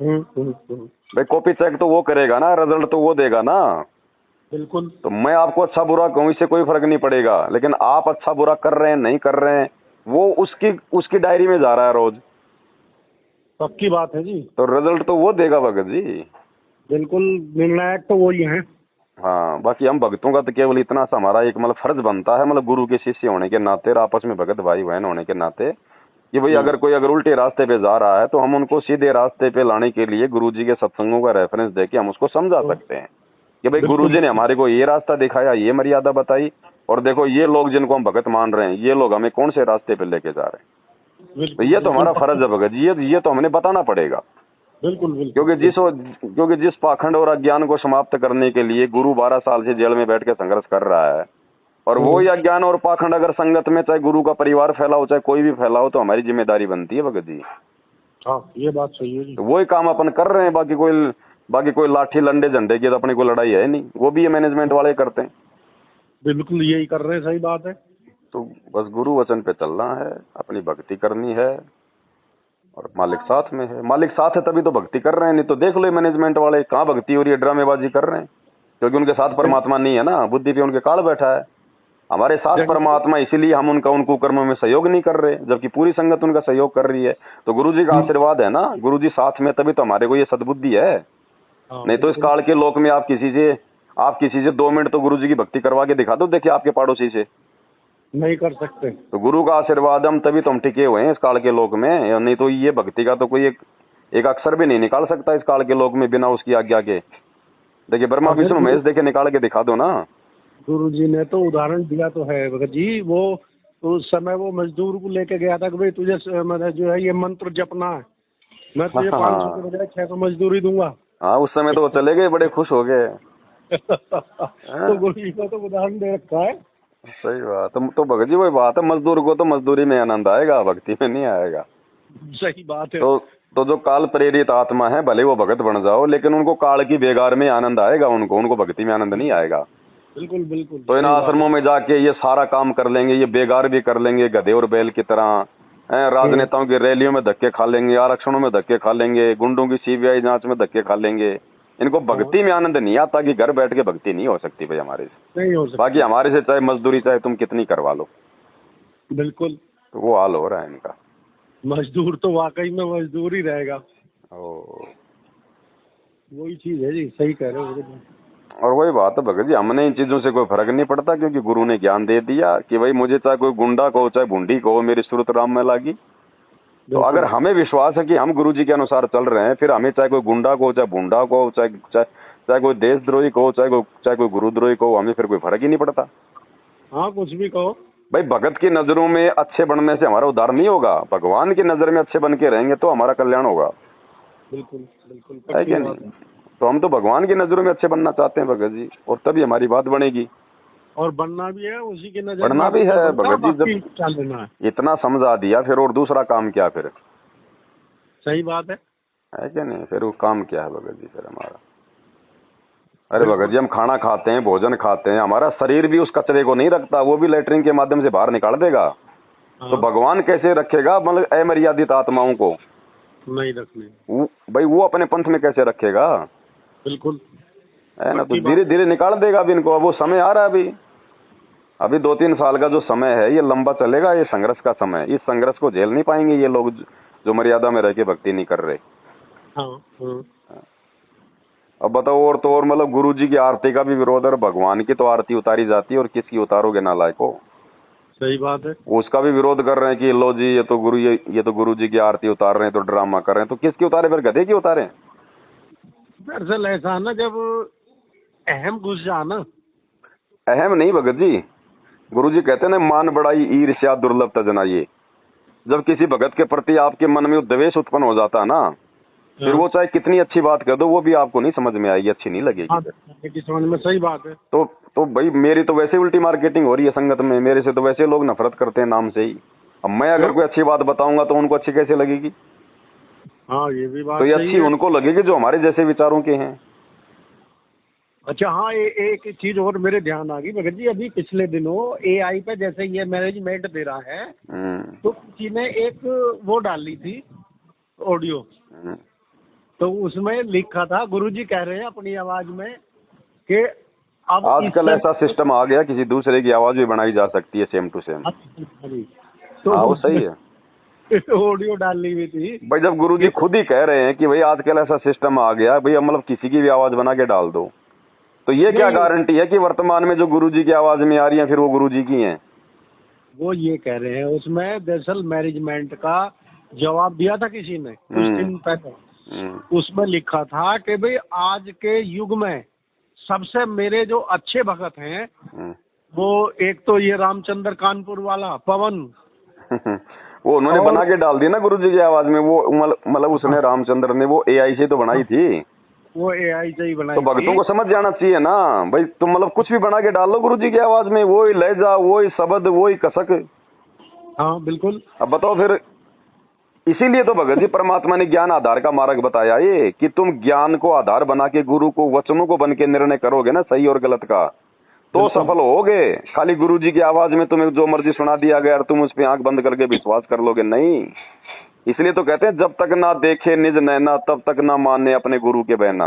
Speaker 2: भाई कॉपी चेक तो वो करेगा ना, रिजल्ट तो वो देगा ना।
Speaker 1: बिल्कुल।
Speaker 2: तो मैं आपको अच्छा बुरा कहूँ इससे कोई फर्क नहीं पड़ेगा, लेकिन आप अच्छा बुरा कर रहे हैं नहीं कर रहे हैं वो उसकी डायरी में जा रहा है रोज।
Speaker 1: पक्की बात है जी।
Speaker 2: तो रिजल्ट तो वो देगा भगत जी।
Speaker 1: बिल्कुल निर्णायक तो वही है।
Speaker 2: हाँ, बाकी हम भक्तों का तो केवल इतना सा हमारा एक मतलब फर्ज बनता है, मतलब गुरु के शिष्य होने के नाते, आपस में भगत भाई बहन होने के नाते, कि भाई अगर कोई उल्टे रास्ते पे जा रहा है तो हम उनको सीधे रास्ते पे लाने के लिए गुरुजी के सत्संगों का रेफरेंस देके हम उसको समझा सकते हैं कि भाई गुरुजी ने हमारे को ये रास्ता दिखाया, ये मर्यादा बताई, और देखो ये लोग जिनको हम भगत मान रहे हैं, ये लोग हमें कौन से रास्ते पे लेके जा रहे हैं। तो ये तो हमारा फर्ज है भगत जी, ये तो हमें बताना पड़ेगा।
Speaker 1: बिल्कुल बिल्कुल।
Speaker 2: क्योंकि जिस पाखंड और अज्ञान को समाप्त करने के लिए गुरु 12 साल से जेल में बैठ के संघर्ष कर रहा है, और वो ही अज्ञान और पाखंड अगर संगत में चाहे गुरु का परिवार फैला हो चाहे कोई भी फैला हो, तो हमारी जिम्मेदारी बनती है भगत जी।
Speaker 1: हाँ ये बात सही है जी।
Speaker 2: तो वही काम अपन कर रहे हैं, बाकी कोई लाठी लंडे झंडे की तो अपनी कोई लड़ाई है नहीं, वो भी ये मैनेजमेंट वाले करते हैं।
Speaker 1: बिल्कुल यही कर रहे हैं, सही बात है।
Speaker 2: तो बस गुरु वचन पे चलना है, अपनी भक्ति करनी है, और मालिक साथ में है। मालिक साथ है तभी तो भक्ति कर रहे हैं, नहीं तो देख लो मैनेजमेंट वाले कहाँ भक्ति हो रही है, ड्रामेबाजी कर रहे हैं, क्योंकि उनके साथ परमात्मा नहीं है ना, बुद्धि पे उनके काल बैठा है। हमारे साथ परमात्मा, इसीलिए हम उन कुकर्मों में सहयोग नहीं कर रहे, जबकि पूरी संगत उनका सहयोग कर रही है। तो गुरु जी का आशीर्वाद है ना, गुरु जी साथ में तभी तो हमारे को ये सद्बुद्धि है। नहीं तो इस काल के लोक में आप किसी से 2 मिनट तो गुरु जी की भक्ति करवा के दिखा दो, देखिए आपके पड़ोसी से,
Speaker 1: नहीं कर सकते। तो
Speaker 2: गुरु का आशीर्वाद हम तभी तो हम टिके हुए हैं इस काल के लोक में, नहीं तो ये भक्ति का तो कोई एक अक्षर भी नहीं निकाल सकता इस काल के लोक में बिना उसकी आज्ञा के। देखिए ब्रह्मा विष्णु महेश देखे निकाल के दिखा दो ना।
Speaker 1: गुरु जी ने तो उदाहरण दिया तो है भगत जी, वो उस समय वो मजदूर को लेके गया था कि भाई तुझे मतलब जो है ये मंत्र जपना है, मैं तुझे 500 के बजाय 600 मजदूरी दूंगा।
Speaker 2: हाँ उस समय तो वो चले गए, बड़े खुश हो गए।
Speaker 1: तो गुरु जी को तो उदाहरण दे रखा है।
Speaker 2: सही बात। तो भगत जी वही बात है, मजदूर को तो मजदूरी में आनंद आएगा, भक्ति में नहीं आएगा।
Speaker 1: सही बात है।
Speaker 2: तो जो काल प्रेरित आत्मा है, भले वो भगत बन जाओ, लेकिन उनको काल की बेगार में आनंद आएगा, उनको भक्ति में आनंद नहीं आएगा।
Speaker 1: बिल्कुल बिल्कुल।
Speaker 2: तो इन आश्रमों में जाके ये सारा काम कर लेंगे, ये बेगार भी कर लेंगे, गधे और बैल की तरह, राजनेताओं की रैलियों में धक्के खा लेंगे, आरक्षणों में धक्के खा लेंगे, गुंडों की सीबीआई जांच में धक्के खा लेंगे। इनको भक्ति में आनंद नहीं आता कि घर बैठ के भक्ति नहीं हो सकती भाई हमारे से,
Speaker 1: नहीं हो सकती।
Speaker 2: बाकी हमारे से चाहे मजदूरी चाहे तुम कितनी करवा लो।
Speaker 1: बिल्कुल।
Speaker 2: तो वो हाल हो रहा है इनका।
Speaker 1: मजदूर तो वाकई में मजदूर ही रहेगा। वही चीज है जी, सही कह रहे हो।
Speaker 2: और वही बात है भगत जी, हमने इन चीजों से कोई फर्क नहीं पड़ता, क्योंकि गुरु ने ज्ञान दे दिया कि भाई मुझे चाहे कोई गुंडा कहो चाहे बूंदी कहो, मेरी सूरत राम में लागी। तो अगर हमें विश्वास है कि हम गुरु जी के अनुसार चल रहे हैं, फिर हमें चाहे कोई गुंडा कहो चाहे बूंदा कहो, चाहे कोई देशद्रोही कहो चाहे कोई गुरुद्रोही कहो, हमें फिर कोई फर्क ही नहीं पड़ता।
Speaker 1: हाँ कुछ भी कहो
Speaker 2: भाई, भगत की नजरों में अच्छे बनने से हमारा उद्धार नहीं होगा, भगवान की नजर में अच्छे बन के रहेंगे तो हमारा कल्याण होगा।
Speaker 1: बिल्कुल बिल्कुल,
Speaker 2: है क्या नहीं? तो हम तो भगवान की नजरों में अच्छे बनना चाहते हैं भगत जी, और तभी हमारी बात बनेगी।
Speaker 1: और बनना भी है उसी के नजर,
Speaker 2: बनना भी है भगत जी। जब इतना समझा दिया फिर और दूसरा काम क्या फिर?
Speaker 1: सही बात है
Speaker 2: क्या नहीं? फिर वो काम क्या है भगत जी फिर हमारा? अरे भगत जी, हम खाना खाते हैं, भोजन खाते हैं, हमारा शरीर भी उस कचरे को नहीं रखता, वो भी लेटरिन के माध्यम से बाहर निकाल देगा। तो भगवान कैसे रखेगा मतलब अमर्यादित आत्माओं को?
Speaker 1: नहीं रखने।
Speaker 2: भाई वो अपने पंथ में कैसे रखेगा?
Speaker 1: बिल्कुल
Speaker 2: है ना। तो धीरे धीरे निकाल देगा अभी इनको। अब वो समय आ रहा है, अभी 2-3 साल का जो समय है ये लंबा चलेगा, ये संघर्ष का समय। इस संघर्ष को झेल नहीं पाएंगे ये लोग जो मर्यादा में रह के भक्ति नहीं कर रहे।
Speaker 1: हाँ।
Speaker 2: अब बताओ, और तो और मतलब गुरु जी की आरती का भी विरोध है, भगवान की तो आरती उतारी जाती है और किसकी उतारोगे नालायको?
Speaker 1: सही बात है।
Speaker 2: उसका भी विरोध कर रहे हैं कि लो जी ये तो गुरु जी की आरती उतार रहे हैं, तो ड्रामा कर रहे हैं। तो किसकी उतारे फिर? गधे की उतारे?
Speaker 1: दरअसल ऐसा ना, जब अहम घुस जा ना।
Speaker 2: अहम नहीं भगत जी, गुरु जी कहते हैं ना, मान बढ़ाई ईर्ष्या दुर्लभ तजनाइए। जब किसी भगत के प्रति आपके मन में द्वेष उत्पन्न हो जाता है ना, फिर वो चाहे कितनी अच्छी बात कह दो, वो भी आपको नहीं समझ में आएगी, अच्छी नहीं लगेगी।
Speaker 1: समझ में सही बात है।
Speaker 2: तो भाई मेरी तो वैसे उल्टी मार्केटिंग हो रही है संगत में, मेरे से तो वैसे लोग नफरत करते हैं नाम से ही। अब मैं अगर कोई अच्छी बात बताऊंगा तो उनको अच्छी कैसे लगेगी?
Speaker 1: हाँ ये भी बात।
Speaker 2: तो ये अच्छी उनको लगेगी जो हमारे जैसे विचारों के हैं।
Speaker 1: अच्छा हाँ, एक चीज और मेरे ध्यान आ गई भगत जी, अभी पिछले दिनों AI पे जैसे ये मैनेजमेंट दे रहा है, तो किसी ने एक वो डाली थी ऑडियो, तो उसमें लिखा था, गुरुजी कह रहे हैं अपनी आवाज में कि अब
Speaker 2: आजकल ऐसा सिस्टम आ गया, किसी दूसरे की आवाज भी बनाई जा सकती है सेम टू सेम।
Speaker 1: तो
Speaker 2: वो सही है।
Speaker 1: ऑडियो डाली हुई थी
Speaker 2: भाई, जब गुरुजी खुद ही कह रहे हैं कि भाई आजकल ऐसा सिस्टम आ गया, भाई मतलब किसी की भी आवाज बना के डाल दो, तो ये क्या गारंटी है कि वर्तमान में जो गुरुजी की आवाज में आ रही है फिर वो गुरुजी की हैं?
Speaker 1: वो ये कह रहे हैं, उसमें दरअसल मैनेजमेंट का जवाब दिया था किसी ने कुछ दिन पहले। उसमें लिखा था कि भाई आज के युग में सबसे मेरे जो अच्छे भगत हैं वो एक तो ये रामचंद्र कानपुर वाला पवन,
Speaker 2: वो उन्होंने
Speaker 1: और
Speaker 2: बना के डाल दी ना गुरुजी की आवाज में। वो मतलब उसने रामचंद्र ने वो एआई से तो बनाई थी,
Speaker 1: वो एआई से ही बनाई
Speaker 2: तो भक्तों
Speaker 1: थी।
Speaker 2: को समझ जाना चाहिए ना भाई, तुम मतलब कुछ भी बना के डाल लो गुरुजी की आवाज में, वही लहजा, वही शब्द, वही कसक।
Speaker 1: हाँ बिल्कुल।
Speaker 2: अब बताओ फिर, इसीलिए तो भगत जी परमात्मा ने ज्ञान आधार का मार्ग बताया ये, कि तुम ज्ञान को आधार बना के गुरु को वचनों को बन के निर्णय करोगे ना सही और गलत का, तो सफल होगे। खाली गुरुजी की आवाज में तुम्हें जो मर्जी सुना दिया गया और तुम उस पे आंख बंद करके विश्वास कर लोगे, नहीं। इसलिए तो कहते हैं जब तक ना देखे निज नैना तब तक ना माने अपने गुरु के बहना।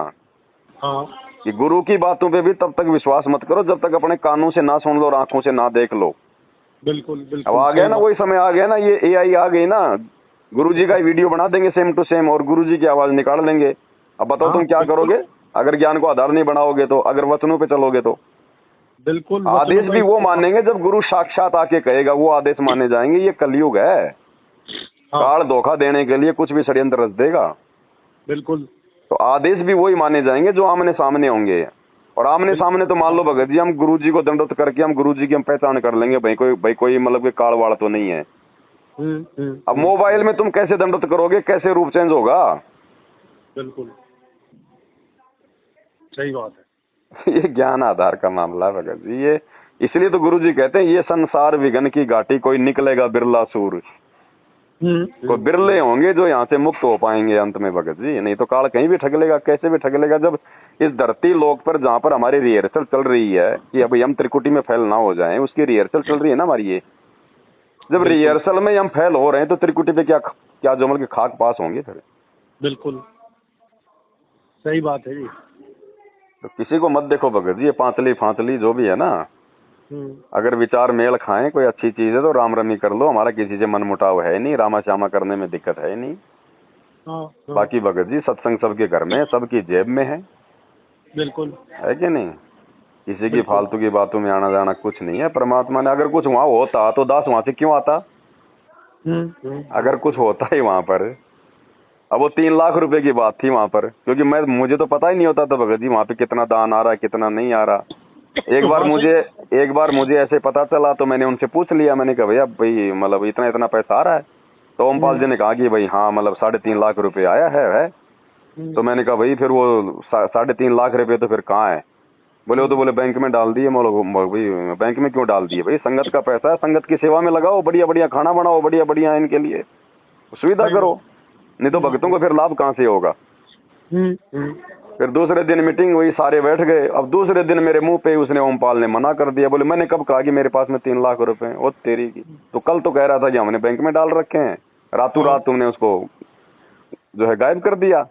Speaker 1: हाँ
Speaker 2: कि गुरु की बातों पे भी तब तक विश्वास मत करो जब तक अपने कानों से ना सुन लो और आंखों से ना देख लो।
Speaker 1: बिल्कुल
Speaker 2: अब
Speaker 1: बिल्कुल।
Speaker 2: आ गया ना वही समय, आ गया ना, ये एआई आ गई ना, गुरुजी का वीडियो बना देंगे सेम टू सेम और गुरुजी की आवाज निकाल लेंगे। अब बताओ तुम क्या करोगे अगर ज्ञान को आधार नहीं बनाओगे तो, अगर वचनों पे चलोगे तो?
Speaker 1: बिल्कुल।
Speaker 2: आदेश भी वो मानेंगे जब गुरु साक्षात आके कहेगा, वो आदेश माने जाएंगे। ये कलयुग है, काल धोखा देने के लिए कुछ भी षड्यंत्र रच देगा।
Speaker 1: बिल्कुल।
Speaker 2: तो आदेश भी वही माने जाएंगे जो आमने सामने होंगे। और आमने सामने तो मान लो भगत जी, हम गुरुजी को दंडवत करके हम गुरुजी की हम पहचान कर लेंगे, भाई कोई मतलब कि काल वाड़ तो नहीं है। अब मोबाइल में तुम कैसे दंडवत करोगे, कैसे रूप चेंज होगा?
Speaker 1: बिल्कुल सही बात है।
Speaker 2: ये ज्ञान आधार का मामला है भगत जी। ये इसलिए तो गुरुजी कहते हैं ये संसार विघन की घाटी कोई निकलेगा बिरला सूर। कोई बिरले होंगे जो यहाँ से मुक्त हो पाएंगे अंत में भगत जी, नहीं तो काल कहीं भी ठग लेगा, कैसे भी ठग लेगा। जब इस धरती लोक पर जहाँ पर हमारी रिहर्सल चल रही है कि अभी हम त्रिकुटी में फेल ना हो जाएं, उसकी रिहर्सल चल रही है ना हमारी ये। जब रिहर्सल में हम फेल हो रहे हैं तो त्रिकुटी पे क्या क्या जमल के खाक पास होंगे फिर?
Speaker 1: बिल्कुल सही बात है जी।
Speaker 2: तो किसी को मत देखो भगत जी, ये पांचली फांचली जो भी है ना, अगर विचार मेल खाएं कोई अच्छी चीज है तो राम रमी कर लो। हमारा किसी से मन मुटाव है नहीं, रामा श्यामा करने में दिक्कत है नहीं। बाकी भगत जी सत्संग सबके घर में, सबकी जेब में है। बिल्कुल है कि नहीं? किसी की फालतू की बातों में आना जाना कुछ नहीं है। परमात्मा ने अगर कुछ वहां होता तो दास वहां से क्यों आता? अगर कुछ होता ही वहां पर। अब वो 3 लाख रुपए की बात थी वहां पर, क्योंकि मुझे तो पता ही नहीं होता था भगत जी वहां पे कितना दान आ रहा है कितना नहीं आ रहा। एक बार मुझे ऐसे पता चला तो मैंने उनसे पूछ लिया, मैंने कहा भैया भाई मतलब इतना इतना पैसा आ रहा है? तो ओमपाल जी ने कहा कि भाई हाँ मतलब 3.5 लाख रुपए आया है। तो मैंने कहा भाई फिर वो 3.5 लाख रुपए तो फिर कहाँ है? बोले वो तो बोले बैंक में डाल दिए। भाई बैंक में क्यों डाल दिए? भाई संगत का पैसा है, संगत की सेवा में लगाओ, बढ़िया बढ़िया खाना बनाओ, बढ़िया बढ़िया इनके लिए सुविधा करो, नहीं तो भक्तों को फिर लाभ कहाँ से होगा? फिर दूसरे दिन मीटिंग हुई, सारे बैठ गए। अब दूसरे दिन मेरे मुंह पे उसने ओमपाल ने मना कर दिया। बोले मैंने कब कहा कि मेरे पास में 3 लाख रुपए हैं? वो तेरी की, तो कल तो कह रहा था कि हमने बैंक में डाल रखे हैं, रातों रात तुमने उसको जो है गायब कर दिया।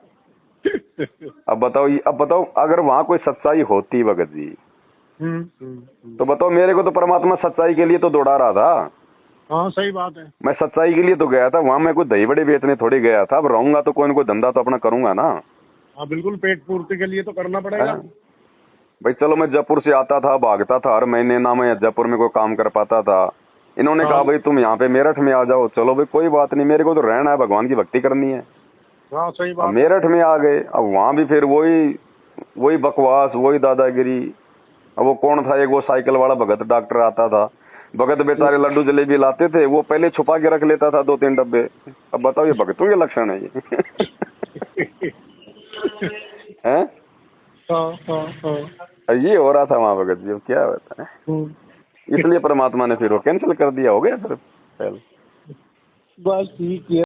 Speaker 2: अब बताओ अगर वहां कोई सच्चाई होती भगत जी, तो बताओ मेरे को तो परमात्मा सच्चाई के लिए तो दौड़ा रहा था।
Speaker 1: हाँ सही बात है।
Speaker 2: मैं सच्चाई के लिए तो गया था वहां, मैं कोई दही बड़े बेचने थोड़ी गया था। अब रहूंगा तो कोई न कोई धंधा तो अपना करूंगा ना।
Speaker 1: हाँ बिल्कुल, पेट पूर्ति के लिए तो करना पड़ेगा
Speaker 2: भाई। चलो मैं जयपुर से आता था भागता था हर महीने ना, मैं जयपुर में कोई काम कर पाता था। इन्होंने कहा भाई तुम यहाँ पे मेरठ में आ जाओ। चलो भाई कोई बात नहीं, मेरे को तो रहना है, भगवान की भक्ति करनी है।
Speaker 1: हाँ सही बात।
Speaker 2: मेरठ में आ गए, अब वहां भी फिर वही बकवास, वही दादागिरी। अब वो कौन था, एक वो साइकिल वाला भगत डॉक्टर आता था। भगत बेचारे लड्डू जलेबी लाते थे, वो पहले छुपा के रख लेता था 2-3 डब्बे। अब बताओ ये भगतों के लक्षण है ये? हैं? ये हो रहा था वहां भगत जी, क्या होता है। इसलिए परमात्मा ने फिर वो कैंसिल कर दिया, हो गया फिर।
Speaker 1: बस ठीक है।